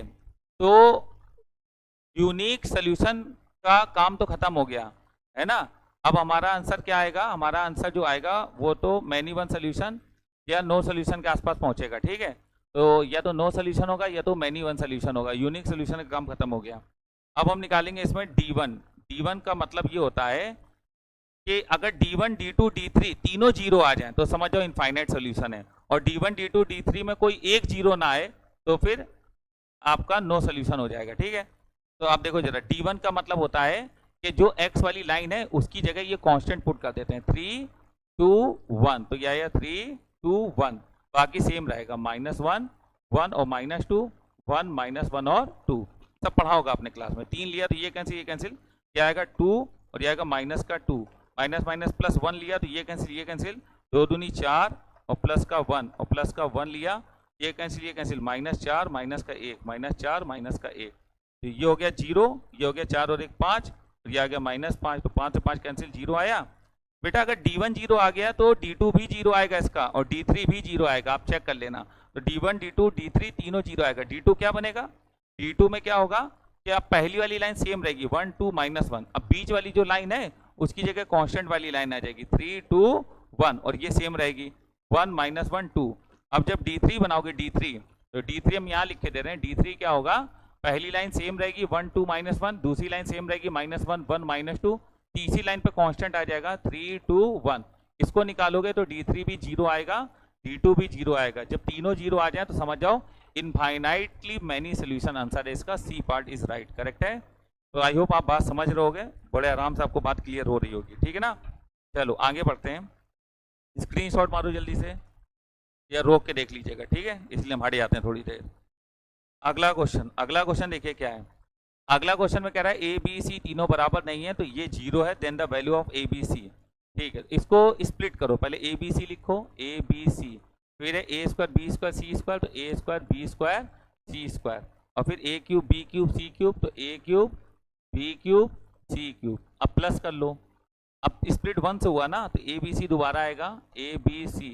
तो यूनिक सोल्यूशन का काम तो खत्म हो गया है ना। अब हमारा आंसर क्या आएगा, हमारा आंसर जो आएगा वो तो मैनी वन सोल्यूशन या नो सोल्यूशन के आसपास पहुंचेगा। ठीक है। तो या तो नो सोल्यूशन होगा या तो मैनी वन सोल्यूशन होगा। यूनिक सोल्यूशन का काम खत्म हो गया। अब हम निकालेंगे इसमें D1। D1 का मतलब ये होता है कि अगर D1 D2 D3 तीनों 0 आ जाएं तो समझ जाओ इनफाइनाइट सोल्यूशन है, और D1 D2 D3 में कोई एक 0 ना आए तो फिर आपका नो सोल्यूशन हो जाएगा। ठीक है। तो आप देखो जरा, D1 का मतलब होता है कि जो x वाली लाइन है उसकी जगह ये कांस्टेंट पुट कर देते हैं, 3 2 1, तो यह 3 2 1, बाकी सेम रहेगा, -1 1 और -2 1 -1 और 2, सब पढ़ा होगा अपने क्लास में। 3 लिया तो ये कैंसिल, क्या आएगा 2 और ये आएगा माइनस का 2, माइनस माइनस प्लस 1 लिया तो ये कैंसिल 2 दूनी 4 और प्लस का 1 और प्लस का 1 लिया, ये कैंसिल -4 माइनस का 1 -4 माइनस का 1, तो ये हो गया 0, ये हो गया 4 और 1 5, और ये आ गया -5, तो 5 से 5 कैंसिल 0 आया। बेटा अगर D1 0 आ गया तो D2 भी 0 आएगा इसका, और D3 भी 0 आएगा, आप चेक कर लेना। तो D1 D2 D3 तीनों 0 आएगा। D2 क्या बनेगा, D2 में क्या होगा कि आप पहली वाली लाइन सेम रहेगी 1 2 -1, अब बीच वाली जो लाइन है उसकी जगह कांस्टेंट वाली लाइन आ जाएगी 3 2 1, और ये सेम रहेगी 1 -1 2। अब जब D3 बनाओगे D3, तो D3 हम यहाँ लिख के दे रहे हैं। D3 क्या होगा, पहली लाइन सेम रहेगी 1 2 -1, दूसरी लाइन सेम रहेगी -1 1 -2, तीसरी लाइन पे कांस्टेंट आ जाएगा 3 2 1। इसको निकालोगे तो D3 भी 0 आएगा, D2 भी 0 आएगा। जब तीनों 0 आ जाए तो समझ जाओ इनफाइनाइटली मैनी सोल्यूशन, आंसर है इसका, C part is right. Correct है। तो आई होप आप बात समझ रहे होगे, बड़े आराम से आपको बात क्लियर हो रही होगी। ठीक है ना। चलो आगे बढ़ते हैं। स्क्रीनशॉट मारो जल्दी से या रोक के देख लीजिएगा। ठीक है, इसलिए हम हट जाते हैं थोड़ी देर। अगला क्वेश्चन देखिए क्या है। अगला क्वेश्चन में कह रहा है ए बी सी तीनों बराबर नहीं है तो ये 0 है, then the value of a b c. ठीक है, इसको स्प्लिट करो, पहले ए बी सी लिखो, ए बी सी, फिर है ए square b square c square, तो A square b square c square, और फिर ए cube B cube C cube, तो ए cube B cube C cube. अब प्लस कर लो, अब स्प्लिट 1 से हुआ ना, तो ए बी सी दोबारा आएगा, a b c,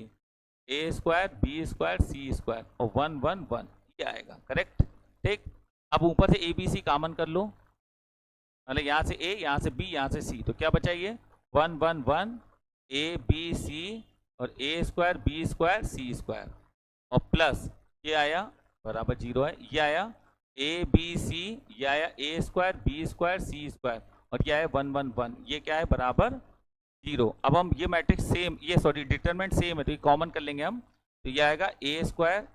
a square b square c square, और 1 1 1, ये आएगा करेक्ट। ठीक, अब ऊपर से ए बी सी कॉमन कर लो, मतलब यहाँ से ए, यहाँ से बी, यहाँ से सी, तो क्या बचा ये 1 1 1 ए बी सी और ए square b square c square, और प्लस ये आया बराबर 0 है, ये आया ए बी सी, ये आया ए square b square c square, और ये आया 1 1 1, ये क्या है बराबर 0। अब हम ये मैट्रिक्स सेम, ये सॉरी डिटरमिनेंट सेम है, तो ये कॉमन कर लेंगे हम, तो ये आएगा ए स्क्वायर,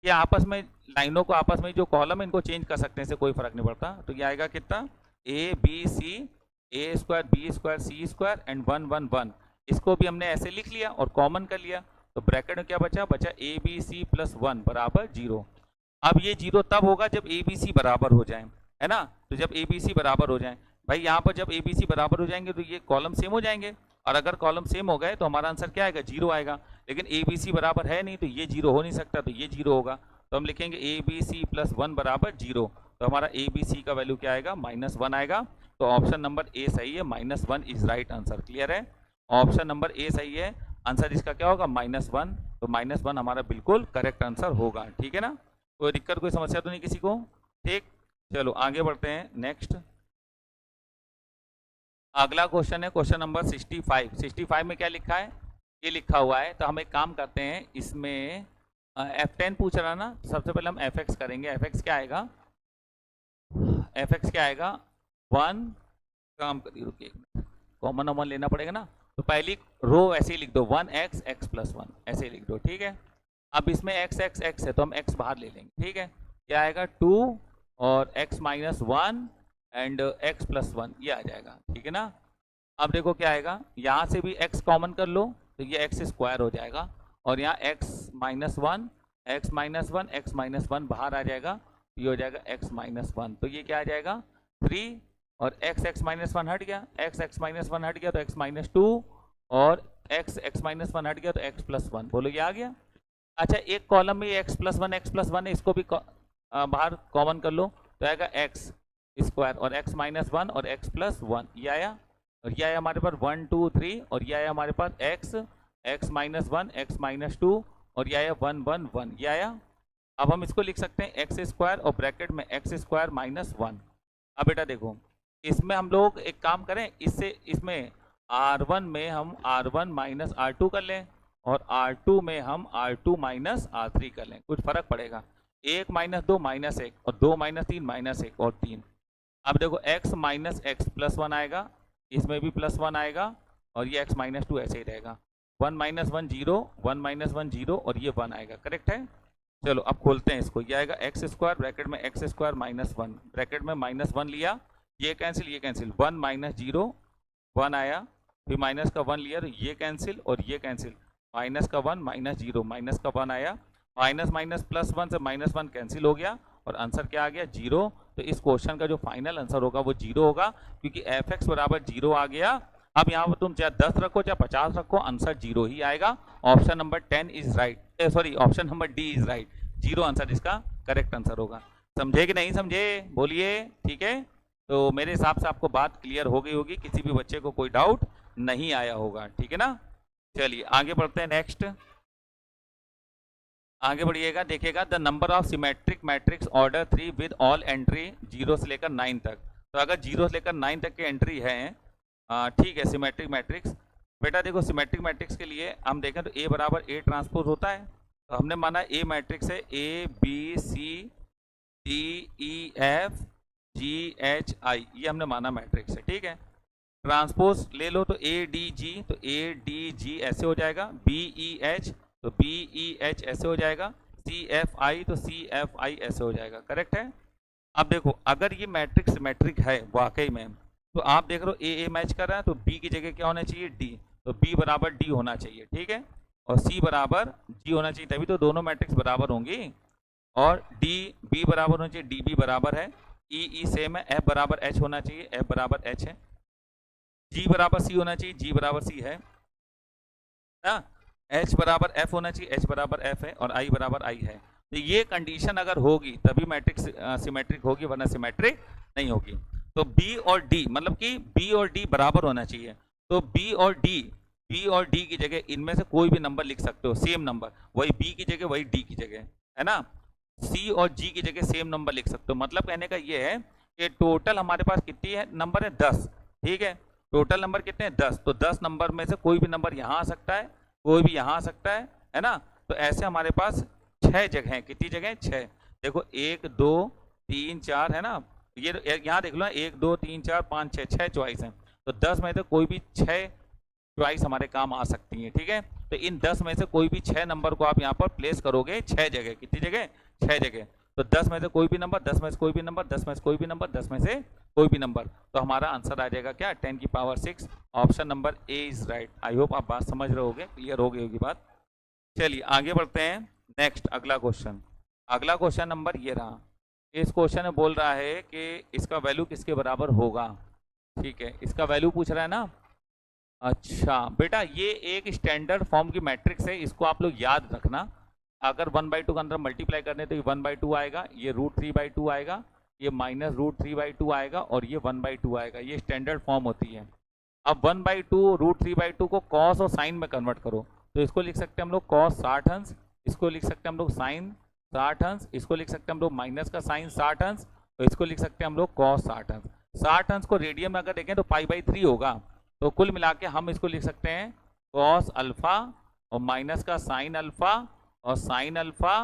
ये आपस में लाइनों को आपस में जो कॉलम है इनको चेंज कर सकते हैं, इससे कोई फर्क नहीं पड़ता, तो ये आएगा कितना a b c, a square b square c square and 1 1 1, इसको भी हमने ऐसे लिख लिया और कॉमन कर लिया, तो ब्रैकेट में क्या बचा, बचा ए बी सी प्लस 1 बराबर 0। अब ये 0 तब होगा जब ए बी सी बराबर हो जाए, है ना, तो जब ए बी सी बराबर हो जाए, भाई यहाँ पर जब ए बी सी बराबर हो जाएंगे तो ये कॉलम सेम हो जाएंगे, और अगर कॉलम सेम हो गए तो हमारा आंसर क्या आएगा 0 आएगा, लेकिन ए बी सी बराबर है नहीं तो ये 0 हो नहीं सकता, तो ये 0 होगा, तो हम लिखेंगे ए बी सी प्लस 1 बराबर 0, तो हमारा ए बी सी का वैल्यू क्या आएगा -1 आएगा, तो ऑप्शन नंबर ए सही है, -1 इज राइट आंसर। क्लियर है, ऑप्शन नंबर ए सही है, आंसर इसका क्या होगा -1, तो -1 हमारा बिल्कुल करेक्ट आंसर होगा। ठीक है ना, कोई दिक्कत कोई समस्या तो नहीं किसी को। ठीक, चलो आगे बढ़ते हैं नेक्स्ट। अगला क्वेश्चन है क्वेश्चन नंबर 65। 65 में क्या लिखा है, ये लिखा हुआ है, तो हम एक काम करते हैं, इसमें F10 पूछ रहा ना, सबसे पहले हम fx करेंगे। fx क्या आएगा, fx क्या आएगा 1, काम करिए रुकिए, कॉमन वॉमन लेना पड़ेगा ना, तो पहली रो ऐसे ही लिख दो 1x x प्लस 1, ऐसे ही लिख दो। ठीक है, अब इसमें x x x है तो हम x बाहर ले लेंगे। ठीक है, क्या आएगा 2 और x minus 1 and x plus 1, ये आ जाएगा। ठीक है ना, अब देखो क्या आएगा, यहाँ से भी x कॉमन कर लो तो ये x स्क्वायर हो जाएगा, और यहाँ x minus 1 x minus 1 x minus 1 बाहर आ जाएगा, ये हो जाएगा x माइनस 1, तो ये क्या आ जाएगा 3, और x माइनस 1 हट गया, x माइनस 1 हट गया तो x माइनस 2, और x माइनस 1 हट गया तो x प्लस 1, बोलो ये आ गया। अच्छा, एक कॉलम में x प्लस 1 है, इसको भी बाहर कॉमन कर लो, तो आएगा x स्क्वायर और x माइनस 1 और x प्लस 1, ये आया, और ये आया हमारे पास 1 2 3, और ये आया हमारे पास x माइनस 1 x माइनस 2, और ये आया 1 1 1, ये आया। अब हम इसको लिख सकते हैं x स्क्वायर और ब्रैकेट में x स्क्वायर माइनस 1। अब बेटा देखो, इसमें हम लोग एक काम करें, इसमें R1 में हम R1 माइनस R2 कर लें, और R2 में हम R2 माइनस R3 कर लें, कुछ फर्क पड़ेगा, 1 माइनस 2 माइनस 1, और 2 माइनस 3 माइनस 1 और 3। अब देखो x माइनस x प्लस 1 आएगा, इसमें भी प्लस 1 आएगा, और ये x माइनस 2 ऐसे ही रहेगा, 1 माइनस 1 0, 1 माइनस 1 0, और ये 1 आएगा। करेक्ट है, चलो अब खोलते हैं इसको, ये आएगा x स्क्वायर ब्रैकेट में x स्क्वायर माइनस 1, ब्रैकेट में -1 लिया, ये कैंसिल 1 माइनस 0 1 आया, फिर माइनस का 1 लिया तो ये कैंसिल और ये कैंसिल, माइनस का 1 माइनस 0 माइनस का 1 आया, माइनस माइनस प्लस 1 से -1 कैंसिल हो गया, और आंसर क्या आ गया 0। तो इस क्वेश्चन का जो फाइनल आंसर होगा वो 0 होगा, क्योंकि fx बराबर 0 आ गया। अब यहाँ पर तुम चाहे 10 रखो चाहे 50 रखो, आंसर 0 ही आएगा। Option number 10 is right, sorry option number D is right, 0 answer इसका करेक्ट आंसर होगा। समझे कि नहीं समझे, बोलिए। ठीक है, तो मेरे हिसाब से आपको बात क्लियर हो गई होगी, किसी भी बच्चे को कोई डाउट नहीं आया होगा। ठीक है ना, चलिए आगे बढ़ते हैं नेक्स्ट। आगे बढ़िएगा, देखिएगा the number of symmetric matrix order 3 with all entry 0 से लेकर 9 तक। तो अगर 0 से लेकर 9 तक की एंट्री है, ठीक है, सिमेट्रिक मैट्रिक्स। बेटा देखो, सिमेट्रिक मैट्रिक्स के लिए हम देखें तो A बराबर A ट्रांसपोज होता है, तो हमने माना A मैट्रिक्स है A B C D E F G H I, ये हमने माना मैट्रिक्स है। ठीक है, ट्रांसपोज ले लो तो A D G, तो A D G ऐसे हो जाएगा, B E H तो B E H ऐसे हो जाएगा, C F I तो C F I ऐसे हो जाएगा। करेक्ट है। अब देखो, अगर ये मैट्रिक्स सिमेट्रिक है वाकई में, तो आप देख रहे हो A मैच कर रहा है, तो B की जगह क्या होना चाहिए D, तो B बराबर D होना चाहिए। ठीक है, और C बराबर G होना चाहिए, तभी तो दोनों मैट्रिक्स बराबर होंगी। और D B बराबर होना चाहिए, D B बराबर है, E सेम है, F बराबर H होना चाहिए, F बराबर H है। जी बराबर सी होना चाहिए, जी बराबर सी है ना, एच बराबर एफ होना चाहिए, एच बराबर एफ है, और आई बराबर आई है। तो ये कंडीशन अगर होगी तभी मैट्रिक्स सिमेट्रिक होगी, वरना सिमेट्रिक नहीं होगी। तो बी और डी, मतलब कि बी और डी बराबर होना चाहिए। तो बी और डी की जगह इनमें से कोई भी नंबर लिख सकते हो, सेम नंबर, वही बी की जगह वही डी की जगह, है ना। सी और जी की जगह सेम नंबर लिख सकते हो। मतलब कहने का ये है कि टोटल हमारे पास कितनी है नंबर है, 10। ठीक है, टोटल नंबर कितने हैं, 10। तो 10 नंबर में से कोई भी नंबर यहाँ आ सकता है, कोई भी यहाँ आ सकता है ना। तो ऐसे हमारे पास 6 जगह हैं। कितनी जगह, 6। देखो 1 2 3 4 है ना, ये यहाँ देख लो, 1 2 3 4 5 6, 6 चॉइस हैं। तो 10 में से कोई भी 6 चॉइस हमारे काम आ सकती है। ठीक है, तो इन 10 में से कोई भी 6 नंबर को आप यहाँ पर प्लेस करोगे 6 जगह। कितनी जगह, 6 जगह। तो 10 में से कोई भी नंबर, 10 में से कोई भी नंबर, 10 में से कोई भी नंबर, 10 में से कोई भी नंबर। तो हमारा आंसर आ जाएगा क्या, 10 की power 6। Option number A is right. I hope आप बात समझ रहे होगे, क्लियर हो गई होगी बात। चलिए आगे बढ़ते हैं। नेक्स्ट अगला क्वेश्चन, अगला क्वेश्चन नंबर ये रहा। इस क्वेश्चन में बोल रहा है कि इसका वैल्यू किसके बराबर होगा। ठीक है, इसका वैल्यू पूछ रहा है ना। अच्छा बेटा, ये एक स्टैंडर्ड फॉर्म की मैट्रिक्स है, इसको आप लोग याद रखना। अगर 1/2 के अंदर मल्टीप्लाई करने तो ये 1/2 आएगा, ये √3/2 आएगा, ये -√3/2 आएगा, और ये 1/2 आएगा। ये स्टैंडर्ड फॉर्म होती है। अब 1/2 √3/2 को कॉस और साइन में कन्वर्ट करो, तो इसको लिख सकते हैं हम लोग कॉस 60 अंश, इसको लिख सकते हैं हम लोग साइन 60 अंश, इसको लिख सकते हैं हम लोग माइनस का साइन 60 अंश, तो इसको लिख सकते हैं हम लोग कॉस 60 अंश। 60 अंश को रेडियन में अगर देखें तो π/3 होगा। तो कुल मिला के हम इसको लिख सकते हैं कॉस अल्फा और माइनस का साइन अल्फा और साइन अल्फा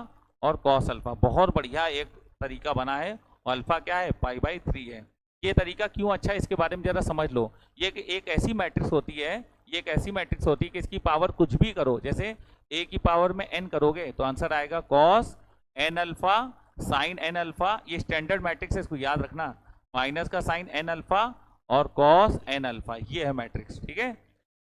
और कॉस अल्फा। बहुत बढ़िया एक तरीका बना है, और अल्फा क्या है, π/3 है। ये तरीका क्यों अच्छा है इसके बारे में जरा समझ लो। ये एक ऐसी मैट्रिक्स होती है, ये एक ऐसी मैट्रिक्स होती है कि इसकी पावर कुछ भी करो, जैसे a की पावर में n करोगे तो आंसर आएगा cos n alpha sign n alpha. ये स्टैंडर्ड मैट्रिक्स है, इसको याद रखना, माइनस का साइन n अल्फा और कॉस n अल्फा, ये है मैट्रिक्स। ठीक है,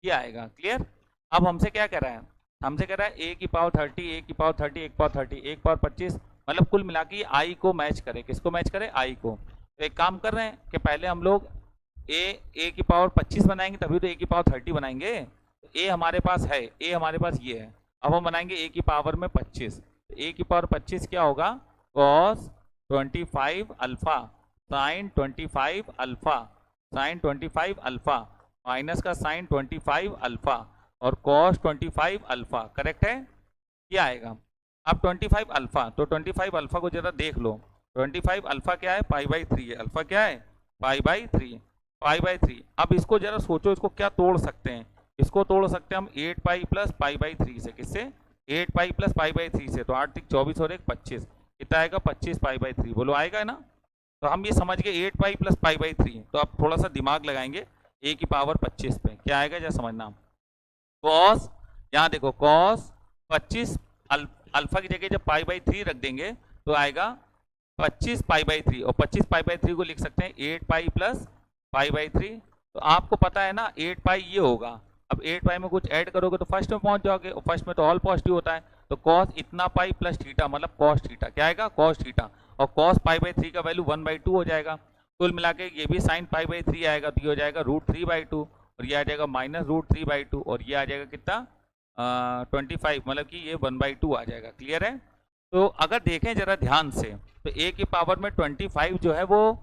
ये आएगा, क्लियर। अब हमसे क्या कह रहा है, हमसे कह रहा है a की पावर 30, a की पावर 30, एक पावर 30, एक पावर 25, मतलब कुल मिला के i को मैच करे। किसको मैच करे, i को। तो एक काम कर रहे हैं कि पहले हम लोग a की पावर 25 बनाएंगे, तभी तो a की पावर 30 बनाएंगे। तो a हमारे पास है, a हमारे पास ये है। अब हम बनाएंगे a की पावर में 25। तो a की पावर 25 क्या होगा, cos 25 alpha sign 25 alpha sign 25 alpha minus का साइन 25 अल्फा और कॉस 25 अल्फा। करेक्ट है, ये आएगा। अब 25 अल्फा, तो 25 अल्फा को जरा देख लो। 25 अल्फा क्या है, π/3 है। अल्फा क्या है, π/3। अब इसको जरा सोचो, इसको क्या तोड़ सकते हैं। इसको तोड़ सकते हैं हम 8π + π/3 से। किससे, 8π + π/3 से। तो 8 × 24 और 1 25, कितना आएगा, 25 π/3। बोलो आएगा ना। तो हम ये समझ गए 8π + π/3। तो अब थोड़ा सा दिमाग लगाएंगे a की पावर 25 पे, क्या आएगा जरा समझना। कॉस, यहाँ देखो कॉस 25 अल्फा की जगह जब π/3 रख देंगे तो आएगा 25 π/3, और 25 π/3 को लिख सकते हैं 8π + π/3। तो आपको पता है ना 8π ये होगा। अब 8π में कुछ ऐड करोगे तो फर्स्ट में पहुंच जाओगे, और फर्स्ट में तो ऑल पॉजिटिव होता है। तो कॉस इतना पाई प्लस थीटा, मतलब कॉस थीटा, क्या आएगा, कॉस थीटा। और कॉस π/3 का वैल्यू 1/2 हो जाएगा। कुल मिला के ये भी साइन π/3 आएगा, तो ये हो जाएगा √3/2, और ये आ जाएगा -√3/2, और ये आ जाएगा कितना 25, मतलब कि ये 1/2 आ जाएगा। क्लियर है। तो अगर देखें जरा ध्यान से, तो a की पावर में 25 जो है वो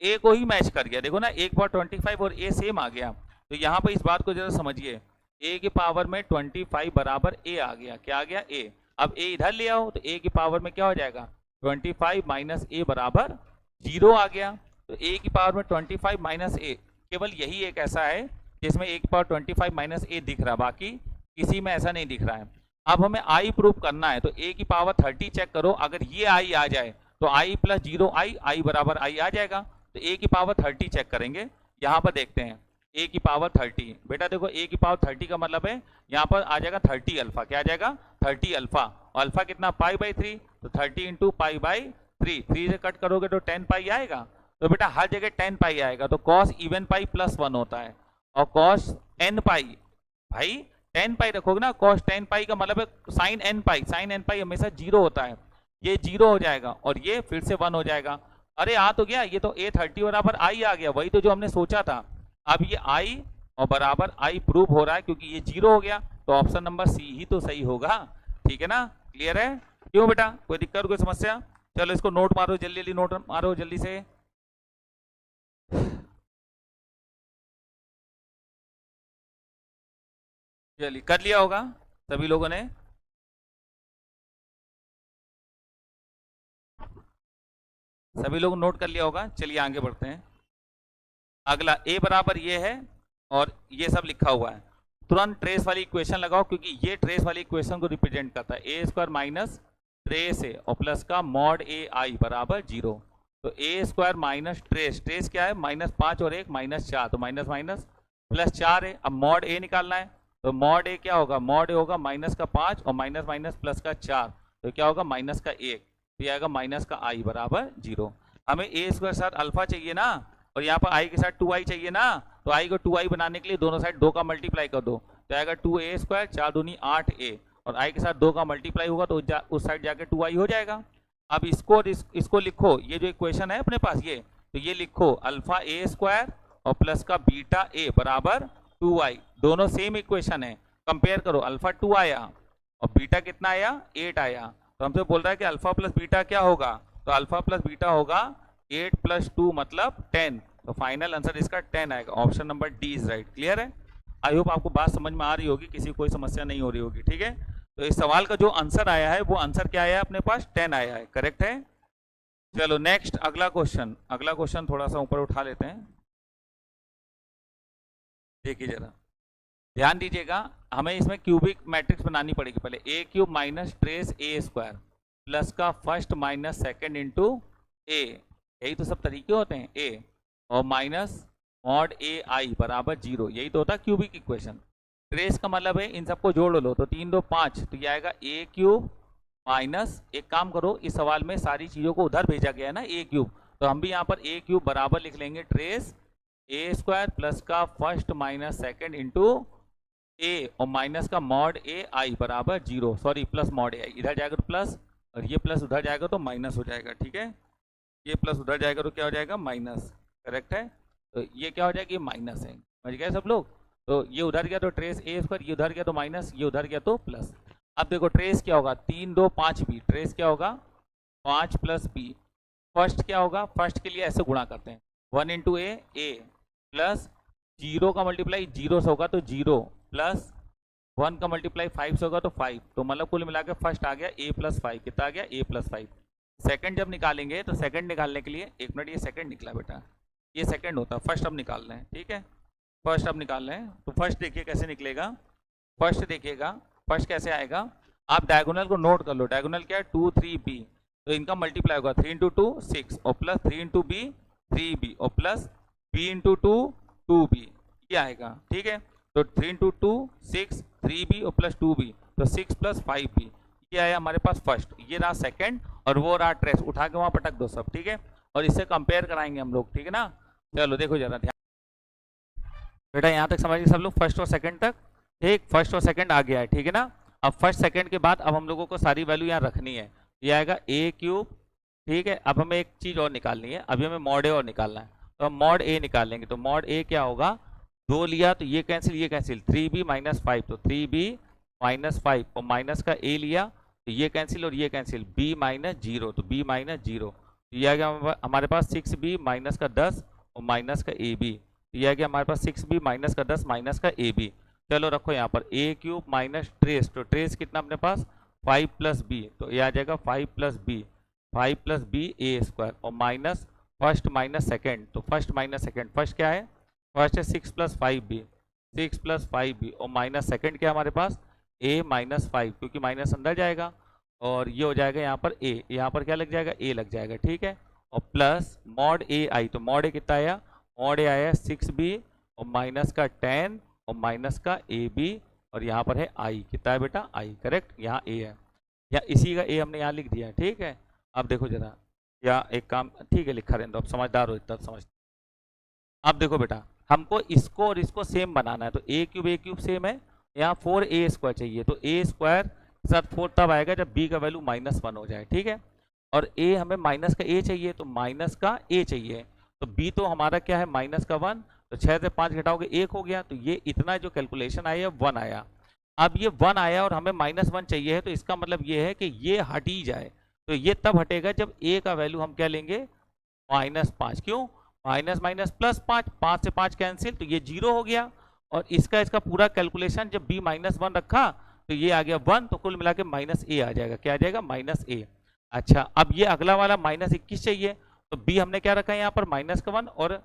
a को ही मैच कर गया। देखो ना, एक बार 25 और a सेम आ गया। तो यहाँ पर इस बात को जरा समझिए, a की पावर में 25 बराबर a आ गया। क्या आ गया, a। अब a इधर ले आओ तो a की पावर में क्या हो जाएगा, 25 - a बराबर 0 आ गया। तो a की पावर में 25 - a, केवल यही एक ऐसा है जिसमें a की पावर 25 - a दिख रहा, बाकी किसी में ऐसा नहीं दिख रहा है। अब हमें i प्रूफ करना है, तो a की पावर 30 चेक करो। अगर ये i आ जाए तो i + 0i, i बराबर i आ जाएगा। तो a की पावर 30 चेक करेंगे। यहाँ पर देखते हैं a की पावर 30। बेटा देखो, a की पावर 30 का मतलब है यहाँ पर आ जाएगा 30 अल्फा। क्या आ जाएगा, 30 अल्फा। और अल्फा कितना, π/3, तो 30 × π/3, 3 से कट करोगे तो 10π आएगा। तो बेटा हर जगह 10π आएगा। तो कॉस इवन पाई +1 होता है, और कॉस n π, भाई 10π रखोगे ना, कॉस 10π का मतलब है साइन nπ, साइन nπ हमेशा 0 होता है। ये 0 हो जाएगा और ये फिर से 1 हो जाएगा। अरे आ तो गया, ये तो a 30 बराबर i आ गया, वही तो जो हमने सोचा था। अब ये आई और बराबर आई प्रूव हो रहा है क्योंकि ये 0 हो गया, तो ऑप्शन नंबर सी ही तो सही होगा। ठीक है ना, क्लियर है? क्यों बेटा, कोई दिक्कत कोई समस्या? चलो इसको नोट मारो, जल्दी जल्दी नोट मारो जल्दी से। चलिए कर लिया होगा सभी लोगों ने। सभी लोग नोट कर लिया होगा। चलिए आगे बढ़ते हैं। अगला ए बराबर ये है और ये सब लिखा हुआ है। तुरंत ट्रेस वाली इक्वेशन लगाओ क्योंकि ये ट्रेस वाली इक्वेशन को रिप्रेजेंट करता है। ए स्क्वायर माइनस ट्रेस है और प्लस का मॉड ए आई बराबर 0। तो A square minus trace, trace क्या है? -5 और 1 -4, तो माइनस माइनस प्लस 4 है। अब मॉड ए निकालना है, तो मॉड ए क्या होगा? मॉड ए होगा -5 और माइनस माइनस प्लस का 4, तो क्या होगा? -1, तो ये आएगा माइनस का आई बराबर 0। हमें ए स्क्वायर साथ अल्फा चाहिए ना, और यहाँ पर आई के साथ 2i चाहिए ना, तो आई को 2i बनाने के लिए दोनों साइड 2 का मल्टीप्लाई कर दो, तो आएगा 2a स्क्वायर, 4 दूनी 8a, और आई के साथ 2 का मल्टीप्लाई होगा तो उस साइड जाके 2i हो जाएगा। अब इसको और इसको लिखो, ये जो इक्वेशन है अपने पास ये, तो ये लिखो अल्फा ए स्क्वायर और प्लस का बीटा ए बराबर 2i। दोनों सेम इक्वेशन है, कंपेयर करो। अल्फा 2 आया और बीटा कितना आया? 8 आया। तो हमसे बोल रहा है कि अल्फा प्लस बीटा क्या होगा? तो अल्फा प्लस बीटा होगा 8 + 2 मतलब 10। तो फाइनल आंसर इसका 10 आएगा। Option number D is right. Clear है? आई होप आपको बात समझ में आ रही होगी, किसी कोई समस्या नहीं हो रही होगी। ठीक है, तो इस सवाल का जो आंसर आया है वो आंसर क्या आया है अपने पास? 10 आया है। करेक्ट है? चलो नेक्स्ट अगला क्वेश्चन। अगला क्वेश्चन थोड़ा सा ऊपर उठा लेते हैं, देखिए जरा ध्यान दीजिएगा। हमें इसमें क्यूबिक मैट्रिक्स बनानी पड़ेगी। पहले ए क्यूब माइनस ट्रेस ए स्क्वायर प्लस का फर्स्ट माइनस सेकेंड इंटू ए, यही तो सब तरीके होते हैं। ए और माइनस मॉड ए आई बराबर 0, यही तो होता है क्यूबिक इक्वेशन। ट्रेस का मतलब है इन सबको जोड़ लो, तो 3 2 5, तो ये आएगा ए क्यूब माइनस, एक काम करो इस सवाल में सारी चीज़ों को उधर भेजा गया है ना ए क्यूब, तो हम भी यहाँ पर ए क्यूब बराबर लिख लेंगे ट्रेस ए स्क्वायर प्लस का फर्स्ट माइनस सेकेंड इंटू ए और माइनस का मॉड ए आई बराबर 0, सॉरी प्लस मॉड ए आई, इधर जाएगा तो प्लस और ये प्लस उधर जाएगा तो माइनस हो जाएगा। ठीक है, ये प्लस उधर जाएगा तो क्या हो जाएगा? माइनस। करेक्ट है? तो ये क्या हो जाएगा? ये माइनस है। समझ गए सब लोग? तो ये उधर गया तो ट्रेस ए स्क्वायर, ये उधर गया तो माइनस, ये उधर गया तो प्लस। अब देखो ट्रेस क्या होगा? 3 2 5 बी, ट्रेस क्या होगा? 5 + बी। फर्स्ट क्या होगा? फर्स्ट के लिए ऐसे गुणा करते हैं, 1 × ए प्लस 0 का मल्टीप्लाई 0 से होगा तो 0 प्लस 1 का मल्टीप्लाई 5 से होगा तो 5, तो मतलब कुल मिला के फर्स्ट आ गया a + 5, कितना आ गया? a + 5। सेकंड जब निकालेंगे तो सेकंड निकालने के लिए, एक मिनट, ये सेकंड निकला बेटा, ये सेकंड होता है, फर्स्ट अब निकाल रहे हैं। ठीक है, फर्स्ट अब निकाल रहे हैं, तो फर्स्ट देखिए कैसे निकलेगा। फर्स्ट देखिएगा, फर्स्ट कैसे आएगा? आप डायगोनल को नोट कर लो। डायगोनल क्या है? 2 3 b, तो इनका मल्टीप्लाई होगा 3 × 2 6 और प्लस 3 × b 3b और प्लस b × 2 2b, ये आएगा। ठीक है, तो 3 × 2 6 3b और प्लस 2b, तो 6 + 5b, ये आया हमारे पास फर्स्ट। ये रहा सेकंड और वो रहा ट्रेस, उठा के वहाँ पटक दो सब। ठीक है, और इससे कंपेयर कराएंगे हम लोग। ठीक है ना? चलो देखो जरा ध्यान बेटा, यहाँ तक समझिए सब लोग, फर्स्ट और सेकंड तक। ठीक, फर्स्ट और सेकंड आ गया है। ठीक है ना? अब फर्स्ट सेकंड के बाद अब हम लोगों को सारी वैल्यू यहाँ रखनी है। ये आएगा ए क्यूब। ठीक है, अब हमें एक चीज़ और निकालनी है, अभी हमें मॉड ए और निकालना है, तो हम मॉड ए निकालेंगे। तो मॉड ए क्या होगा? 2 लिया तो ये कैंसिल, ये कैंसिल, 3b - 5, तो 3b - 5 और माइनस का a लिया तो ये कैंसिल और ये कैंसिल, b - 0, तो b - 0, तो ये आ गया हमारे पास 6b माइनस का 10 और माइनस का ab, तो ये आ गया हमारे पास 6b माइनस का 10 माइनस का ab। चलो रखो यहाँ पर a क्यूब माइनस ट्रेस, तो ट्रेस कितना अपने पास? 5 + b, तो ये आ जाएगा 5 + b, 5 + b a स्क्वायर और माइनस फर्स्ट माइनस सेकेंड, तो फर्स्ट माइनस सेकेंड, फर्स्ट क्या है? फर्स्ट है 6 + 5b, 6 + 5b और माइनस सेकेंड क्या है हमारे पास? a - 5, क्योंकि माइनस अंदर जाएगा और ये हो जाएगा यहाँ पर a, यहाँ पर क्या लग जाएगा? a लग जाएगा। ठीक है, और प्लस मॉड a आई, तो मॉड a कितना आया? मॉड a आया 6b और माइनस का 10 और माइनस का ab, और यहाँ पर है i, कितना है बेटा? i। करेक्ट, यहाँ a है, या इसी का a हमने यहाँ लिख दिया है। ठीक है, अब देखो जरा, या एक काम, ठीक है लिखा रहने दो, अब समझदार हो इतना समझ। अब देखो बेटा, हमको इसको और इसको सेम बनाना है, तो a क्यूब सेम है, यहाँ 4a स्क्वायर चाहिए, तो a स्क्वायर के साथ 4 तब आएगा जब b का वैल्यू -1 हो जाए। ठीक है, और a हमें माइनस का a चाहिए, तो माइनस का a चाहिए, तो b तो हमारा क्या है? -1, तो 6 से 5 घटाओगे 1 हो गया, तो ये इतना जो कैलकुलेशन आया 1 आया। अब ये 1 आया और हमें -1 चाहिए है, तो इसका मतलब ये है कि ये हट ही जाए। तो ये तब हटेगा जब a का वैल्यू हम क्या लेंगे, -5। क्यों, माइनस माइनस प्लस 5, 5 से 5 कैंसिल, तो ये 0 हो गया। और इसका पूरा कैलकुलेशन जब b -1 रखा तो ये आ गया 1, तो कुल मिला के -a आ जाएगा। क्या आ जाएगा, -a। अच्छा, अब ये अगला वाला -21 चाहिए, तो b हमने क्या रखा है यहाँ पर -1, और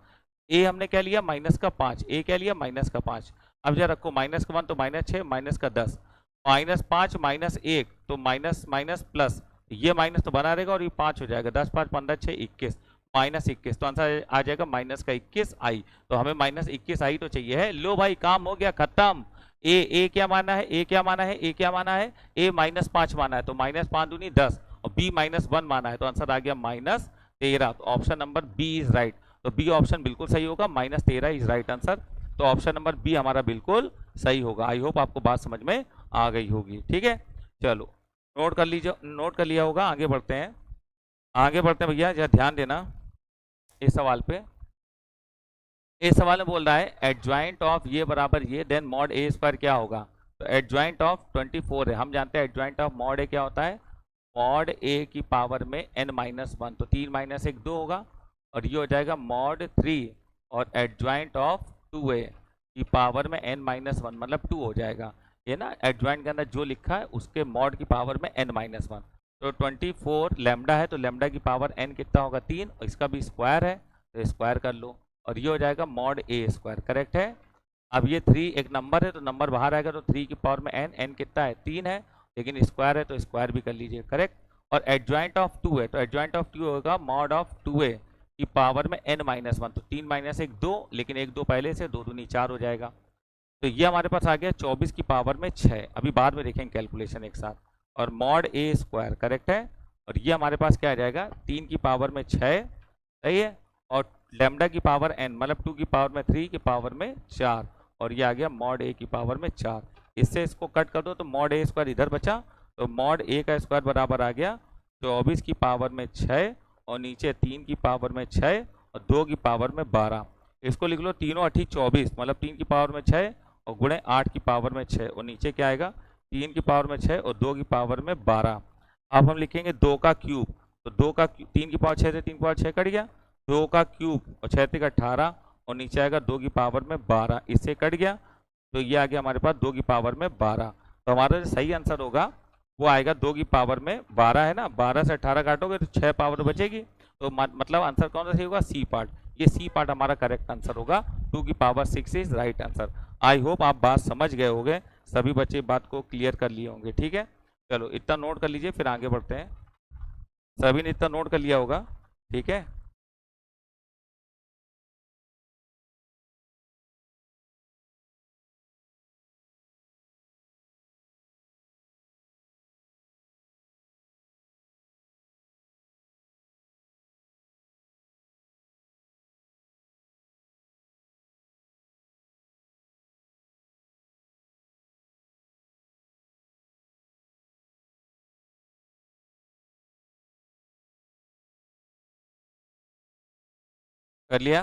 a हमने क्या लिया -5, a क्या लिया -5। अब जरा रखो -1 तो -6, -10, -5 -1 तो माइनस प्लस, ये माइनस तो बना रहेगा और ये 5 हो जाएगा, 10 5 15 6 21, -21, तो आंसर आ जाएगा -21 आई। तो हमें -21 आई तो चाहिए है। लो भाई, काम हो गया खत्म। ए क्या माना है, ए क्या माना है, ए क्या माना है, ए -5 माना है, तो -5 दूनी 10, और बी -1 माना है, तो आंसर आ गया -13। तो option number B is right. तो बी ऑप्शन बिल्कुल सही होगा, -13 इज राइट आंसर। तो ऑप्शन नंबर बी हमारा बिल्कुल सही होगा। आई होप आपको बात समझ में आ गई होगी। ठीक है, चलो नोट कर लीजिए, नोट कर लिया होगा। आगे बढ़ते हैं, आगे बढ़ते हैं भैया, जरा ध्यान देना इस सवाल पे। इस सवाल में बोल रहा है एडजॉइंट ऑफ ये बराबर ये, देन मॉड ए स्क्वायर क्या होगा। तो एडजॉइंट ऑफ 24 है, हम जानते हैं एडजॉइंट ऑफ मॉड ए क्या होता है, मॉड ए की पावर में n-1, तो 3 - 1 2 होगा, और ये हो जाएगा मॉड 3, और एडजॉइंट ऑफ 2a की पावर में n-1 मतलब 2 हो जाएगा। ये ना एडजॉइंट के अंदर जो लिखा है उसके मॉड की पावर में n-1। तो 24 लैम्डा है, तो लैम्डा की पावर n कितना होगा 3, और इसका भी स्क्वायर है, तो स्क्वायर कर लो, और ये हो जाएगा मॉड ए स्क्वायर। करेक्ट है। अब ये 3 एक नंबर है, तो नंबर बाहर आएगा, तो 3 की पावर में n कितना है 3 है, लेकिन स्क्वायर है तो स्क्वायर भी कर लीजिए। करेक्ट। और एडजॉइंट ऑफ 2 है, तो एडजॉइंट ऑफ 2 होगा मॉड ऑफ 2a की पावर में n-1, तो 3 - 1 2, लेकिन 1 2 पहले से, 2 दूनी 4 हो जाएगा। तो ये हमारे पास आ गया 24 की पावर में 6। अभी बाद में देखेंगे कैलकुलेशन एक साथ। और मॉड ए स्क्वायर करेक्ट है, और ये हमारे पास क्या आ जाएगा 3 की पावर में 6, सही है, और लैम्डा की पावर n मतलब 2 की पावर में 3 की पावर में 4, और ये आ गया मॉड ए की पावर में 4। इससे इसको कट कर दो तो मॉड ए स्क्वायर इधर बचा, तो मॉड ए का स्क्वायर बराबर आ गया 24 की पावर में 6, और नीचे 3 की पावर में 6 और 2 की पावर में 12। इसको लिख लो, तीनों अठी 24 मतलब 3 की पावर में 6 और गुणे 8 की पावर में 6, और नीचे क्या आएगा 3 की पावर में 6 और 2 की पावर में 12। अब हम लिखेंगे 2 का क्यूब, तो 2 का 3 की पावर 6 से 3 की पावर 6 कट गया, 2 का क्यूब और 6 का 18, और नीचे आएगा 2 की पावर में 12, इससे कट गया, तो ये आ गया हमारे पास 2 की पावर में 12। तो हमारा जो सही आंसर होगा वो आएगा 2 की पावर में 12 है ना, 12 से 18 काटोगे तो 6 पावर बचेगी, तो मतलब आंसर कौन सा सही होगा, सी पार्ट। ये सी पार्ट हमारा करेक्ट आंसर होगा, 2 की power 6 is right answer. I hope आप बात समझ गए होंगे, सभी बच्चे बात को क्लियर कर लिए होंगे। ठीक है, चलो इतना नोट कर लीजिए, फिर आगे बढ़ते हैं। सभी ने इतना नोट कर लिया होगा, ठीक है। कर लिया,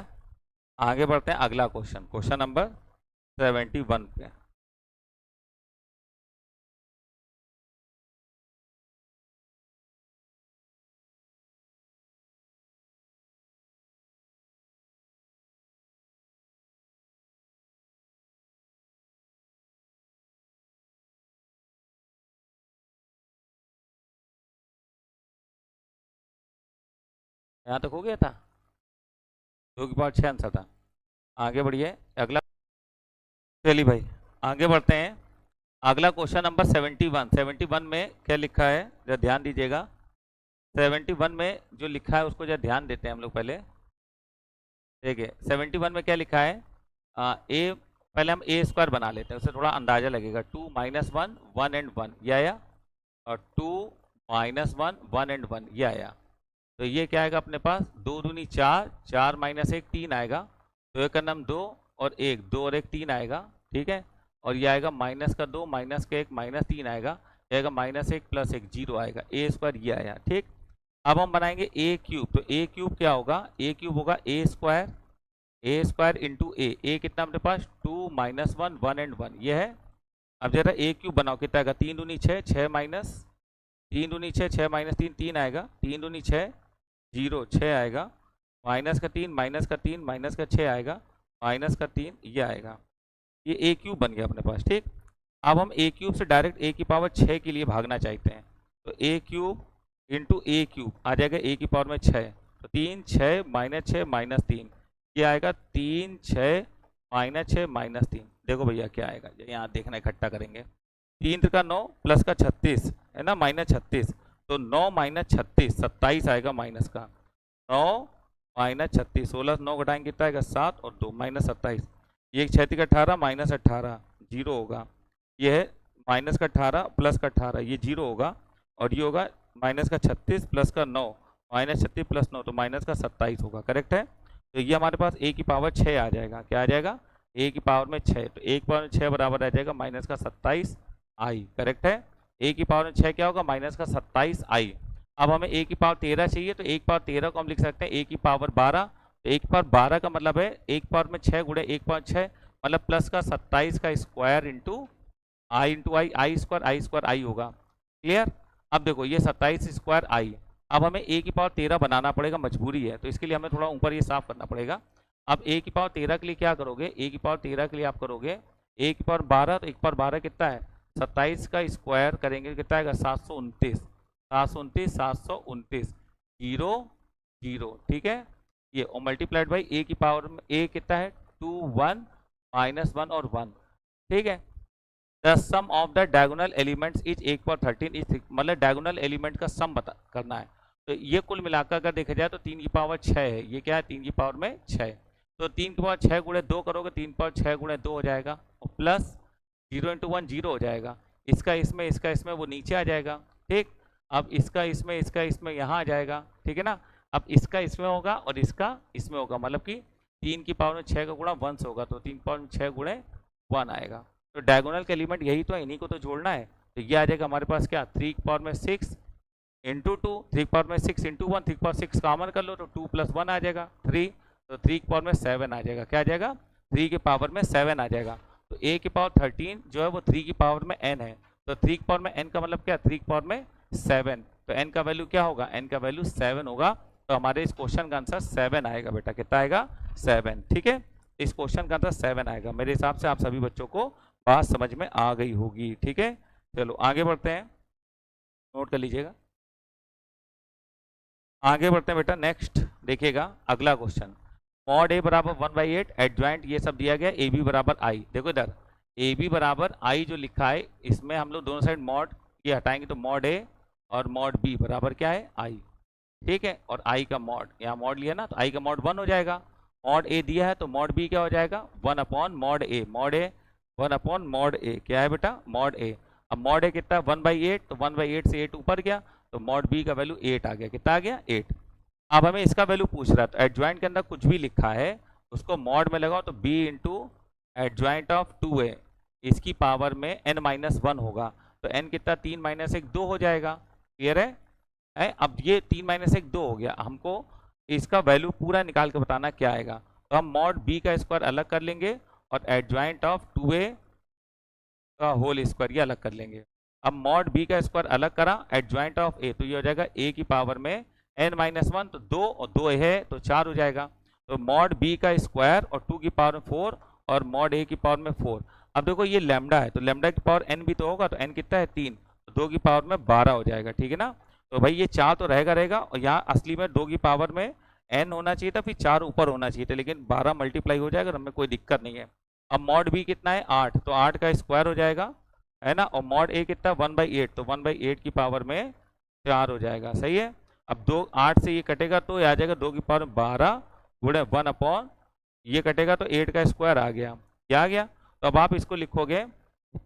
आगे बढ़ते हैं अगला क्वेश्चन, क्वेश्चन नंबर 71 पे। यहाँ तक हो गया था, 2 की पावर 6 आंसर था। आगे बढ़िए अगला, चलिए भाई आगे बढ़ते हैं। अगला क्वेश्चन नंबर 71। 71 में क्या लिखा है जरा ध्यान दीजिएगा। 71 में जो लिखा है उसको जरा ध्यान देते हैं हम लोग पहले। देखिए 71 में क्या लिखा है, ए, पहले हम ए स्क्वायर बना लेते हैं, उससे थोड़ा अंदाजा लगेगा। 2 - 1 1 एंड 1 ये आया, और 2 - 1 1 एंड 1 ये आया। तो ये क्या आएगा अपने पास, 2 दूनी 4, 4 - 1 3 आएगा, तो एक का नाम 2 और 1, 2 और 1 3 आएगा, ठीक है। और ये आएगा -2 -1 -3 आएगा, ये आएगा -1 + 1 0 आएगा, ए स्क्वायर ये आया, ठीक। अब हम बनाएंगे ए क्यूब, तो ए क्यूब क्या होगा, ए क्यूब होगा ए स्क्वायर, ए स्क्वायर इंटू ए कितना अपने पास 2 माइनस 1 1 एंड 1 ये है। अब जरा ए क्यूब बनाओ, कितना आएगा 3 दूनी 6, 6 माइनस 3 दूनी 6, 6 माइनस 3 3 आएगा, 3 दूनी 6 0 6 आएगा, माइनस का 3 माइनस का 3 माइनस का 6 आएगा, माइनस का 3 ये आएगा। ये ए क्यूब बन गया अपने पास, ठीक। अब हम ए क्यूब से डायरेक्ट ए की पावर 6 के लिए भागना चाहते हैं, तो ए क्यूब इंटू ए क्यूब आ जाएगा ए की पावर में 6, तो 3 6 माइनस 3 ये आएगा 3 6 माइनस 3। देखो भैया क्या आएगा, यहाँ देखना इकट्ठा करेंगे। 3 का 9 प्लस का 36 है ना, माइनस 36, तो 9 माइनस 36 27 आएगा, माइनस का 9 माइनस 36 16 9 घटाएंगे कितना आएगा 7 और 2 माइनस 27। ये 6 का 18 माइनस 18 जीरो होगा, ये है माइनस का 18 प्लस का 18 ये जीरो होगा, और ये होगा माइनस का 36 प्लस का 9 माइनस 36 प्लस 9 तो माइनस का 27 होगा, करेक्ट है। तो ये हमारे पास ए की पावर 6 आ जाएगा, क्या आ जाएगा ए की पावर में 6, तो ए की पावर में 6 बराबर आ जाएगा माइनस का 27 आई, करेक्ट है। ए की पावर में 6 क्या होगा माइनस का 27 आई। अब हमें ए की पावर 13 चाहिए, तो ए की पावर 13 को हम लिख सकते हैं ए की पावर 12, तो ए की पावर 12 का मतलब है ए की पावर में 6 गुणे 1 पावर 6 मतलब प्लस का 27 का स्क्वायर इंटू आई आई स्क्वायर आई होगा, क्लियर। अब देखो ये 27 स्क्वायर आई, अब हमें ए की पावर 13 बनाना पड़ेगा, मजबूरी है, तो इसके लिए हमें थोड़ा ऊपर ये साफ करना पड़ेगा। अब ए की पावर 13 के लिए क्या करोगे, ए की पावर 13 के लिए आप करोगे ए की पावर 12, तो 1 पावर 12 कितना है 27 का स्क्वायर करेंगे कितना आएगा 729 729 0 0, ठीक है ये, और मल्टीप्लाइड बाई ए की पावर में ए कितना है 2 1 माइनस 1 और 1, ठीक है। The sum of the diagonal elements is 1 power 13 is, मतलब डायगोनल एलिमेंट का सम बता करना है, तो ये कुल मिलाकर अगर देखा जाए तो 3 की पावर 6 है, ये क्या है 3 की पावर में 6, तो 3 की पावर 6 गुणे 2 करोगे 3 पावर 6 गुणे 2 हो जाएगा, और प्लस 0 इंटू 1 0 हो जाएगा, इसका इसमें वो नीचे आ जाएगा, ठीक। अब इसका इसमें यहाँ आ जाएगा, ठीक है ना। अब इसका इसमें होगा और इसका इसमें होगा, मतलब कि 3 की पावर में 6 का गुणा 1 से होगा, तो 3 की पावर में 6 गुणे 1 आएगा। तो डायगोनल के एलिमेंट यही तो है, इन्हीं को तो जोड़ना है, तो ये आ जाएगा हमारे पास क्या 3 की पावर में 6 इंटू 2, 3 की पावर में 6 इंटू 1, 3 की पावर 6 कॉमन कर लो तो 2 प्लस 1 आ जाएगा 3, तो 3 की पावर में 7 आ जाएगा, क्या आ जाएगा 3 की पावर में 7 आ जाएगा। तो ए की पावर 13 जो है वो 3 की पावर में n है, तो 3 की पावर में n का मतलब क्या 3 की पावर में 7, तो n का वैल्यू क्या होगा n का वैल्यू 7 होगा, तो हमारे इस क्वेश्चन का आंसर 7 आएगा बेटा, कितना आएगा 7, ठीक है। इस क्वेश्चन का आंसर 7 आएगा, मेरे हिसाब से आप सभी बच्चों को बात समझ में आ गई होगी, ठीक है। चलो आगे बढ़ते हैं, नोट कर लीजिएगा, आगे बढ़ते हैं बेटा। नेक्स्ट देखिएगा अगला क्वेश्चन, मॉड ए बराबर 1/8 एडजॉइंट ये सब दिया गया, ए बी बराबर आई। देखो इधर ए बी बराबर आई जो लिखा है इसमें हम लोग दोनों साइड मॉड ये हटाएंगे, तो मॉड ए और मॉड बी बराबर क्या है आई, ठीक है। और आई का मॉड यहाँ मॉड लिया ना, तो आई का मॉड 1 हो जाएगा, मॉड ए दिया है तो मॉड बी क्या हो जाएगा 1 अपॉन मॉड ए, मॉड ए 1 अपॉन मॉड ए, क्या है बेटा मॉड ए। अब मॉड ए कितना 1/8, तो 1/8 से 8 ऊपर गया, तो मॉड बी का वैल्यू 8 आ गया, कितना आ गया 8। अब हमें इसका वैल्यू पूछ रहा है, तो एडजॉइंट के अंदर कुछ भी लिखा है उसको मॉड में लगाओ, तो b into adjoint of 2a इसकी पावर में n-1 होगा, तो n कितना 3 माइनस 1 2 हो जाएगा, क्लियर है। अब ये 3 माइनस 1 2 हो गया, हमको इसका वैल्यू पूरा निकाल के बताना क्या आएगा, तो हम मॉड b का स्क्वायर अलग कर लेंगे और एडजॉइंट ऑफ 2a का होल स्क्वायर ये अलग कर लेंगे। अब मॉड b का स्क्वायर अलग करा एडजॉइंट ऑफ a, तो ये हो जाएगा a की पावर में n-1, तो 2 और 2 है तो 4 हो जाएगा, तो मॉड b का स्क्वायर और 2 की पावर में 4 और मॉड a की पावर में 4। अब देखो ये लैम्डा है, तो लैम्डा की पावर n भी तो होगा, तो n कितना है 3, तो 2 की पावर में 12 हो जाएगा, ठीक है ना। तो भाई ये 4 तो रहेगा, और यहाँ असली में 2 की पावर में n होना चाहिए था, फिर 4 ऊपर होना चाहिए था, लेकिन 12 मल्टीप्लाई हो जाएगा, हमें कोई दिक्कत नहीं है। अब मॉड b कितना है 8, तो 8 का स्क्वायर हो जाएगा, है ना, और मॉड a कितना 1/8, तो 1/8 की पावर में 4 हो जाएगा, सही है। अब 8 से ये कटेगा तो ये आ जाएगा 2 की पावर में 12 गुणे 1 अपॉन ये कटेगा तो 8 का स्क्वायर आ गया, क्या आ गया। तो अब आप इसको लिखोगे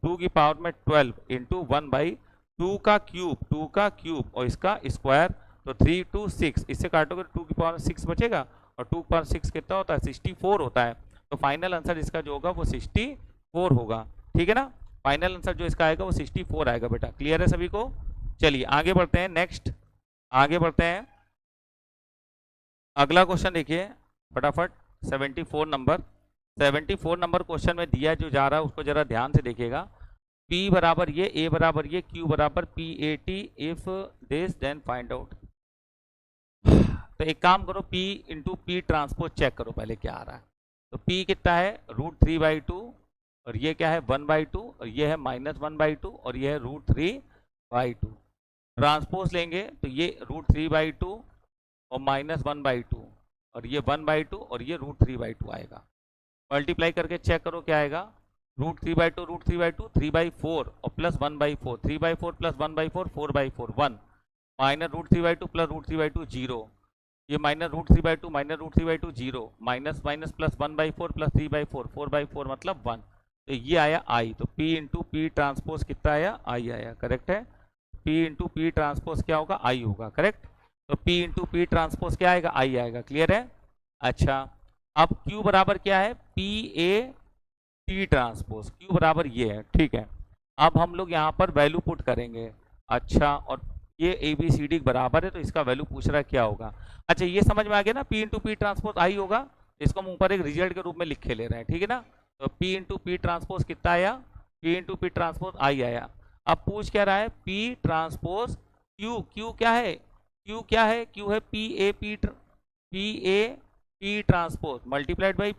2 की पावर में 12 इंटू 1/2 का क्यूब और इसका स्क्वायर, तो 3 2 6 इससे काटोगे तो 2 की पावर में 6 बचेगा, और 2 की पावर 6 कितना होता है 64 होता है, तो फाइनल आंसर इसका जो होगा वो 64 होगा, ठीक है ना। फाइनल आंसर जो इसका आएगा वो 64 आएगा बेटा, क्लियर है सभी को। चलिए आगे बढ़ते हैं, नेक्स्ट आगे बढ़ते हैं, अगला क्वेश्चन देखिए फटाफट। 74 नंबर क्वेश्चन में दिया जो जा रहा है उसको जरा ध्यान से देखिएगा। P बराबर ये, A बराबर ये, Q बराबर PAT, if this then find out. तो एक काम करो, P into P transpose check करो पहले क्या आ रहा है। तो P कितना है √3/2, और ये क्या है 1/2, और ये है -1/2, और ये है √3/2। ट्रांसपोज लेंगे तो ये √3/2 और -1/2, और ये 1/2, और ये √3/2 आएगा। मल्टीप्लाई करके चेक करो क्या आएगा। √3/2 √3/2 3/4 और प्लस 1/4, 3/4 प्लस 1/4 4/4 1, माइनस √3/2 प्लस √3/2 0, ये minus √3/2 minus √3/2 0, minus minus plus 1/4 plus 3/4 4/4 मतलब 1। तो ये आया आई। तो P इंटू पी ट्रांसपोज कितना आया, आई आया। करेक्ट है, P इंटू पी ट्रांसपोज क्या होगा, आई होगा। करेक्ट। तो P इंटू पी ट्रांसपोज क्या आएगा, आई आएगा। क्लियर है। अच्छा, अब Q बराबर क्या है, PAT ट्रांसपोज। Q बराबर ये है, ठीक है। अब हम लोग यहाँ पर वैल्यू पुट करेंगे। अच्छा, और ये ABCD बराबर है तो इसका वैल्यू पूछ रहा है क्या होगा। अच्छा, ये समझ में आ गया ना, P इंटू पी ट्रांसपोज आई होगा। इसको हम ऊपर एक रिजल्ट के रूप में लिख के ले रहे हैं, ठीक है ना। तो P इंटू पी ट्रांसपोज कितना आया, P इंटू पी ट्रांसपोज आई आया। अब पूछ क्या रहा है, P ट्रांसपोज Q। Q क्या है, Q क्या है, Q है PA transpose multiplied by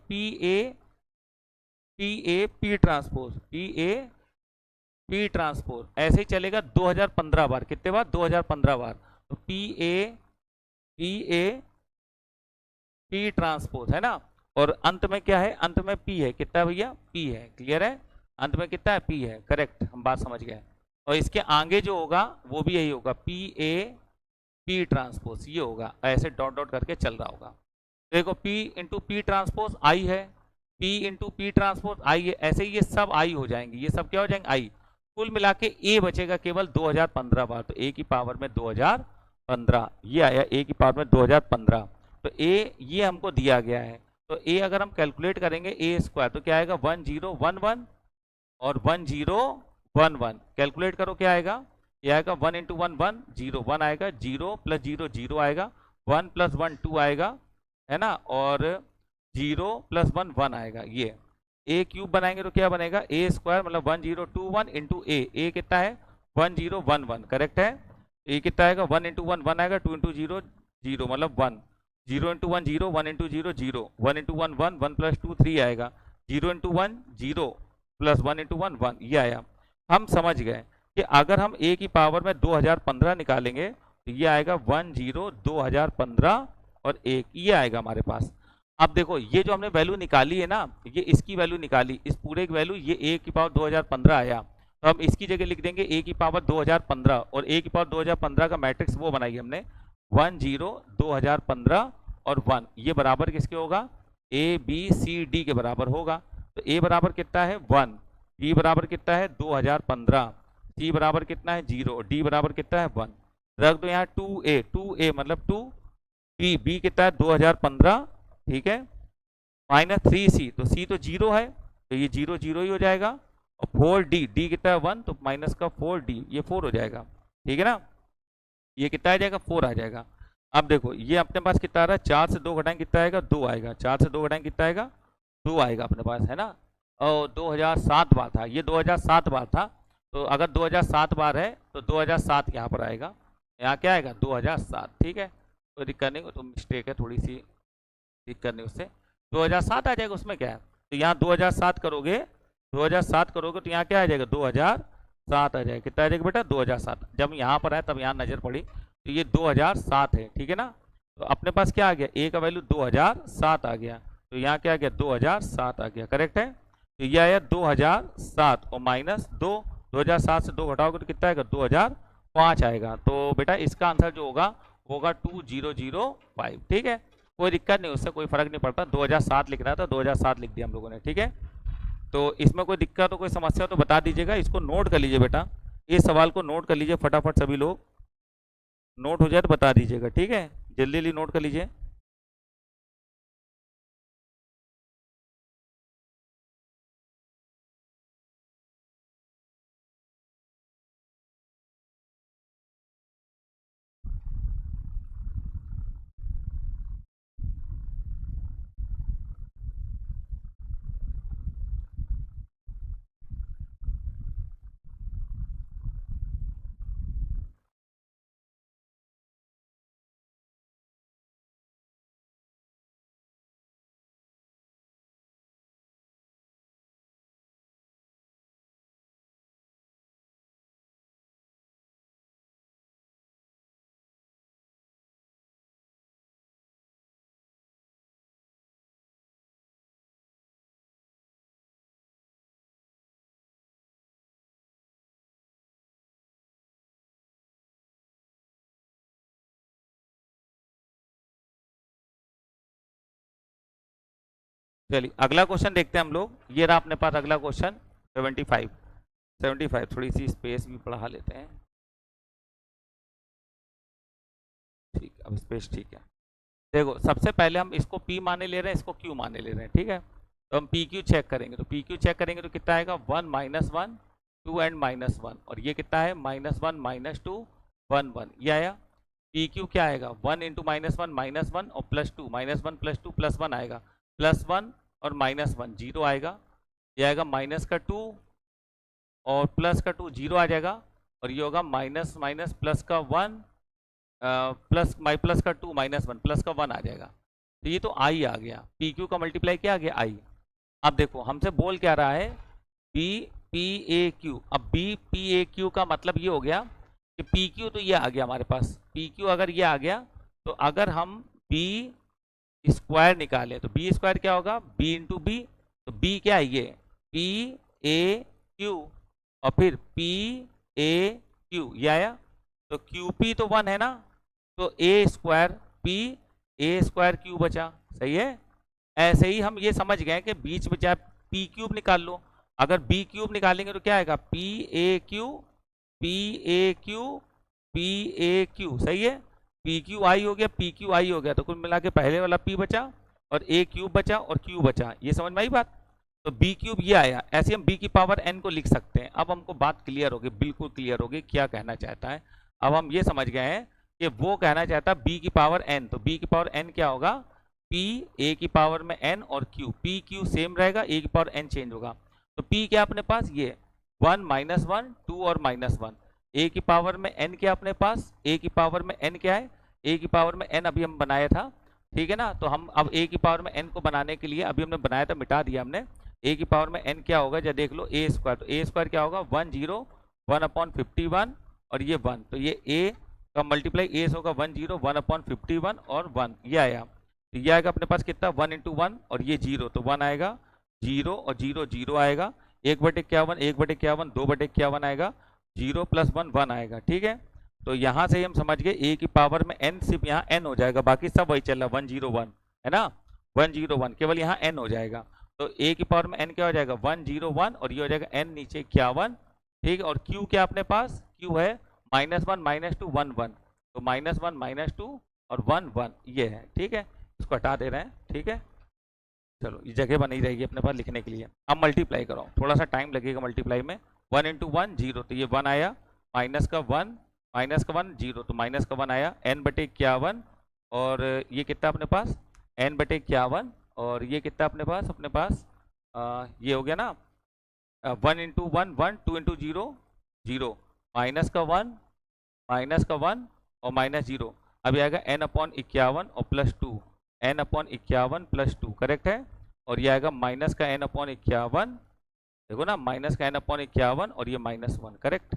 PA transpose. ऐसे ही चलेगा 2015 बार। कितने बार, 2015 बार। तो PA ट्रांसपोज है ना। और अंत में क्या है, अंत में P है। कितना भैया, P है। क्लियर है, अंत में कितना है, P है। करेक्ट, हम बात समझ गए। और इसके आगे जो होगा वो भी यही होगा, PA ट्रांसपोज ये होगा। ऐसे डॉट डॉट करके चल रहा होगा। देखो P इंटू पी ट्रांसपोज आई है, P इंटू पी ट्रांसपोज आई है। ऐसे ही ये सब आई हो जाएंगे, ये सब क्या हो जाएंगे, आई। कुल मिला के A बचेगा केवल 2015 बार। तो A की पावर में 2015 ये आया, A की पावर में 2015। तो A ये हमको दिया गया है। तो A अगर हम कैलकुलेट करेंगे A² तो क्या आएगा 1011 और 1011। कैलकुलेट करो क्या आएगा, ये आएगा 1 इंटू 1 1 0 1 आएगा, 0 प्लस 0 0 आएगा, 1 प्लस 1 2 आएगा, है ना। और 0 प्लस 1 1 आएगा। ये A³ बनाएंगे तो क्या बनेगा, A² मतलब 1021 इंटू A कितना है 1011। करेक्ट है। A कितना आएगा 1 इंटू 1 1 आएगा, 2 इंटू 0 0 मतलब 1, 0 इंटू 1 0, 1 इंटू 0 0, 1 इंटू 1 1, 1 प्लस 2 3 आएगा, 0 इंटू 1 0 प्लस 1 इंटू 1 1 ये आया। हम समझ गए कि अगर हम A की पावर में 2015 निकालेंगे तो ये आएगा 2015 और 1 ये आएगा हमारे पास। अब देखो ये जो हमने वैल्यू निकाली है ना, ये इसकी वैल्यू निकाली, इस पूरे की वैल्यू, ये A की पावर 2015 आया। तो हम इसकी जगह लिख देंगे A की पावर 2015, और A की पावर 2015 का मैट्रिक्स वो बनाई हमने 1 0 2015 और 1। ये बराबर किसके होगा, ABCD के बराबर होगा। तो A बराबर कितना है 1, B बराबर कितना है 2015, C बराबर कितना है 0, D बराबर कितना है 1। रख दो यहाँ 2A मतलब 2, B कितना है 2015, ठीक है, माइनस 3C, तो C तो 0 है तो ये 0 0 ही हो जाएगा। और 4D कितना है 1 तो माइनस का 4D ये 4 हो जाएगा। ठीक है ना, ये कितना आ जाएगा 4 आ जाएगा। अब देखो ये अपने पास कितना आ रहा है, 4 से 2 घटाएं कितना आएगा 2 आएगा, 4 से 2 घटाएं कितना आएगा 2 आएगा अपने पास, है ना। और 2007 बार था, ये 2007 बार था। तो अगर 2007 बार है तो 2007 यहाँ पर आएगा, यहाँ क्या आएगा 2007। ठीक है, कोई दिक्कत नहीं, तो मिस्टेक है थोड़ी सी, ठीक करने उससे 2007 आ जाएगा, उसमें क्या है। तो यहाँ 2007 करोगे, 2007 करोगे तो यहाँ क्या आ जाएगा 2007 आ जाएगा। कितना आ जाएगा बेटा 2007। जब यहाँ पर है तब यहाँ नजर पड़ी तो ये 2007 है। ठीक है ना, तो अपने पास क्या आ गया, A का वैल्यू 2007 आ गया, तो यहाँ क्या आ गया 2007 आ गया। करेक्ट है, तो ये आया 2007 और माइनस 2, 2007 से 2 घटाओगे तो कितना आएगा 2005 आएगा। तो बेटा इसका आंसर जो होगा 2005। ठीक है, कोई दिक्कत नहीं, उससे कोई फर्क नहीं पड़ता। 2007 लिख रहा था, 2007 लिख दिया हम लोगों ने। ठीक है, तो इसमें कोई दिक्कत हो, कोई समस्या हो तो बता दीजिएगा। इसको नोट कर लीजिए बेटा, इस सवाल को नोट कर लीजिए फटाफट, सभी लोग नोट हो जाए तो बता दीजिएगा। ठीक है, जल्दी जल्दी नोट कर लीजिए। चलिए अगला क्वेश्चन देखते हैं हम लोग। ये रहा अपने पास अगला क्वेश्चन 75। थोड़ी सी स्पेस भी बढ़ा लेते हैं। ठीक, अब स्पेस ठीक है। देखो सबसे पहले हम इसको P माने ले रहे हैं, इसको Q माने ले रहे हैं, ठीक है। तो हम PQ चेक करेंगे, तो PQ चेक करेंगे तो कितना आएगा 1 -1 2 एंड -1, और ये कितना है -1 -2 1 1, ये आया। PQ क्या आएगा 1 इंटू -1 -1 और +2 -1 +2 +1 आएगा, +1 और -1 0 आएगा, ये आएगा -2 और +2 0 आ जाएगा, और ये होगा माइनस माइनस प्लस का 1 प्लस का 2 -1 प्लस का 1 आ जाएगा। तो ये तो आई आ गया, पी क्यू का मल्टीप्लाई क्या आ गया आई। अब देखो हमसे बोल क्या रहा है बी पी ए क्यू। अब बी पी ए क्यू का मतलब ये हो गया कि पी क्यू तो ये आ गया हमारे पास, पी क्यू अगर ये आ गया तो अगर हम बी स्क्वायर निकालें तो बी स्क्वायर क्या होगा बी इंटू बी। तो बी क्या है ये पी ए क्यू और फिर पी ए क्यू, ये आया। तो क्यू पी तो 1 है ना, तो A square P A square Q बचा, सही है। ऐसे ही हम ये समझ गए कि बीच में चाहे पी क्यूब निकाल लो, अगर बी क्यूब निकालेंगे तो क्या आएगा P A Q P A Q P A Q, सही है। पी क्यू आई हो गया, पी क्यू आई हो गया, तो कुल मिला के पहले वाला पी बचा और ए क्यूब बचा और क्यू बचा, ये समझ में आई बात। तो बी क्यूब ये आया, ऐसे हम बी की पावर एन को लिख सकते हैं। अब हमको बात क्लियर होगी, बिल्कुल क्लियर होगी क्या कहना चाहता है। अब हम ये समझ गए हैं कि वो कहना चाहता है बी की पावर एन, तो बी की पावर एन क्या होगा पी ए की पावर में एन और क्यू, पी क्यू सेम रहेगा, ए की पावर एन चेंज होगा। तो पी क्या अपने पास ये 1 -1 2 और -1, ए की पावर में एन क्या अपने पास, ए की पावर में एन क्या है, ए की पावर में एन अभी हम बनाया था, ठीक है ना। तो हम अब ए की पावर में एन को बनाने के लिए अभी हमने बनाया था, मिटा दिया हमने। ए की पावर में एन क्या होगा जब देख लो ए स्क्वायर, तो ए स्क्वायर क्या होगा 1 0 1/51 और ये 1, तो ये ए का मल्टीप्लाई ए होगा 1 0 1/51 और 1, ये आया। तो ये आएगा अपने पास कितना 1 × 1 और ये 0, तो 1 आएगा, 0 और 0 0 आएगा, 1/51 1/51 2/51 आएगा, 0 + 1 1 आएगा, ठीक है। तो यहाँ से हम समझ गए ए की पावर में एन सिर्फ यहाँ एन हो जाएगा, बाकी सब वही चल रहा 1 0 1 है ना, 1 0 1 केवल यहाँ एन हो जाएगा। तो ए की पावर में एन क्या हो जाएगा 1 0 1 और ये हो जाएगा एन नीचे 51, ठीक है। और क्यू क्या अपने पास क्यू है -1 -2 1 1, तो -1 -2 और 1 1, ये है, ठीक है। इसको हटा दे रहे हैं, ठीक है। चलो ये जगह बनी रहेगी अपने पास लिखने के लिए। अब मल्टीप्लाई करो, थोड़ा सा टाइम लगेगा मल्टीप्लाई में। 1 × 1 0, तो ये 1 आया, माइनस का 1 0, तो माइनस का 1 आया, n/51 और ये कितना अपने पास n/51 और ये कितना अपने पास ये हो गया ना 1 × 1 1 2 × 0 0, माइनस का 1 और -0, अब आएगा n/51 और +2, n/51 +2, करेक्ट है। और ये आएगा माइनस का n/51, देखो ना माइनस का n/51 और ये -1, करेक्ट।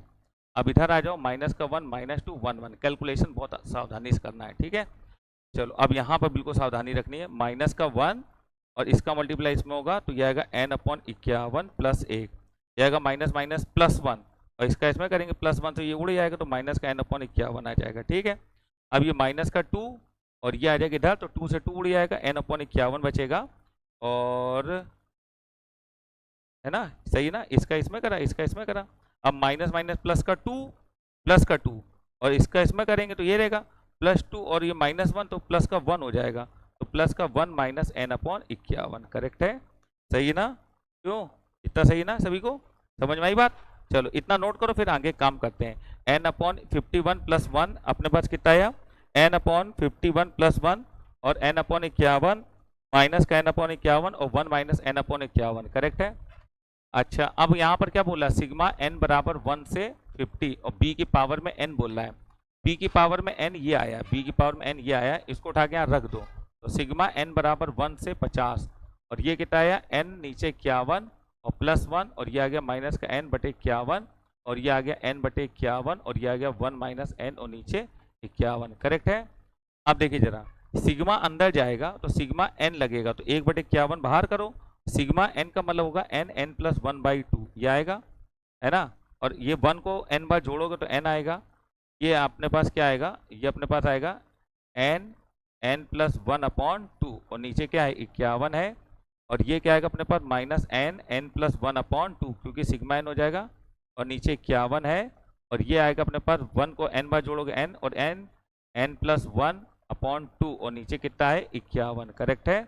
अब इधर आ जाओ माइनस का 1 -2 1 1, कैलकुलेशन बहुत सावधानी से करना है, ठीक है। चलो अब यहाँ पर बिल्कुल सावधानी रखनी है, माइनस का 1 और इसका मल्टीप्लाई इसमें होगा, तो यह आएगा n/51 + 1, यह आएगा माइनस माइनस +1 और इसका इसमें करेंगे +1, तो ये उड़ जाएगा, तो माइनस का n/51 आ जाएगा, ठीक है। अब ये माइनस का 2 और ये आ जाएगा इधर, तो 2 से 2 उड़ जाएगा, n/51 बचेगा, और है ना, सही है ना। इसका इसमें करा, इसका इसमें करा, अब माइनस माइनस प्लस का 2 और इसका इसमें करेंगे तो ये रहेगा +2 और ये -1, तो प्लस का 1 हो जाएगा, तो प्लस का 1 - n/51, करेक्ट है, सही है ना। क्यों इतना सही है ना, सभी को समझ में आई बात। चलो इतना नोट करो, फिर आगे काम करते हैं। n/51 + 1 अपने पास कितना आया n/51 + 1 और n/51 माइनस का n/51 और 1 - n/51, करेक्ट है। अच्छा अब यहाँ पर क्या बोला सिग्मा n बराबर 1 से 50 और b की पावर में n बोल रहा है, b की पावर में n ये आया, b की पावर में n ये आया, इसको उठा के यहाँ रख दो, तो सिग्मा n बराबर 1 से 50 और ये कितना आया n नीचे 51 और +1 और ये आ गया माइनस का n/51 और ये आ गया n/51 और ये आ गया 1 - n और नीचे 51, करेक्ट है। अब देखिए जरा सिग्मा अंदर जाएगा तो सिग्मा n लगेगा, तो 1/51 बाहर करो, सिग्मा n का मतलब होगा n + 1/2, ये आएगा, है ना। और ये 1 को n बार जोड़ोगे तो n आएगा, ये अपने पास क्या आएगा, ये अपने पास आएगा n + 1/2 और नीचे क्या है 51 है, और ये क्या आएगा अपने पास माइनस एन एन प्लस 1/2, क्योंकि सिग्मा एन हो जाएगा, और नीचे 51 है, और ये आएगा अपने पास 1 को n बार जोड़ोगे n, और n n प्लस 1/2, और नीचे कितना है 51। करेक्ट है,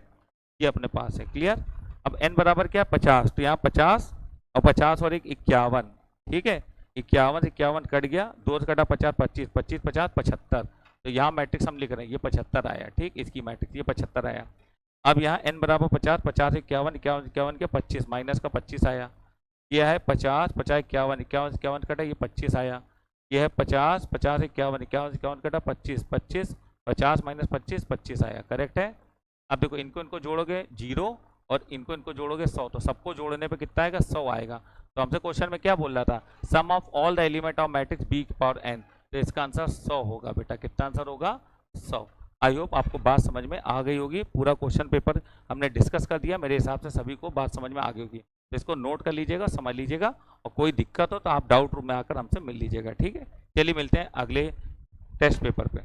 ये अपने पास है। क्लियर। अब n बराबर क्या 50, तो यहाँ 50 और 50 और एक 51। ठीक है, 51 से 51 कट गया, 2 से कटा 50, 25 25 50 75। तो यहाँ मैट्रिक्स हम लिख रहे हैं ये 75 आया। ठीक, इसकी मैट्रिक्स ये 75 आया। अब यहाँ n बराबर 50 50 51 51 51 के 25 माइनस का 25 आया। ये है 50 50 51 51 51 कटा, ये 25 आया। ये है 50 50 51 51 51 कटा 25 25 50 माइनस 25 25 आया। करेक्ट है। अब देखो इनको इनको जोड़ोगे 0 और इनको इनको जोड़ोगे 100, तो सबको जोड़ने पे कितना आएगा 100 आएगा। तो हमसे क्वेश्चन में क्या बोल रहा था, sum of all the element of matrix b की पावर n, तो इसका आंसर 100 होगा बेटा। कितना आंसर होगा 100। आई होप आपको बात समझ में आ गई होगी। पूरा क्वेश्चन पेपर हमने डिस्कस कर दिया, मेरे हिसाब से सभी को बात समझ में आ गई होगी। तो इसको नोट कर लीजिएगा, समझ लीजिएगा, और कोई दिक्कत हो तो आप डाउट रूम में आकर हमसे मिल लीजिएगा। ठीक है, चलिए मिलते हैं अगले टेस्ट पेपर पे।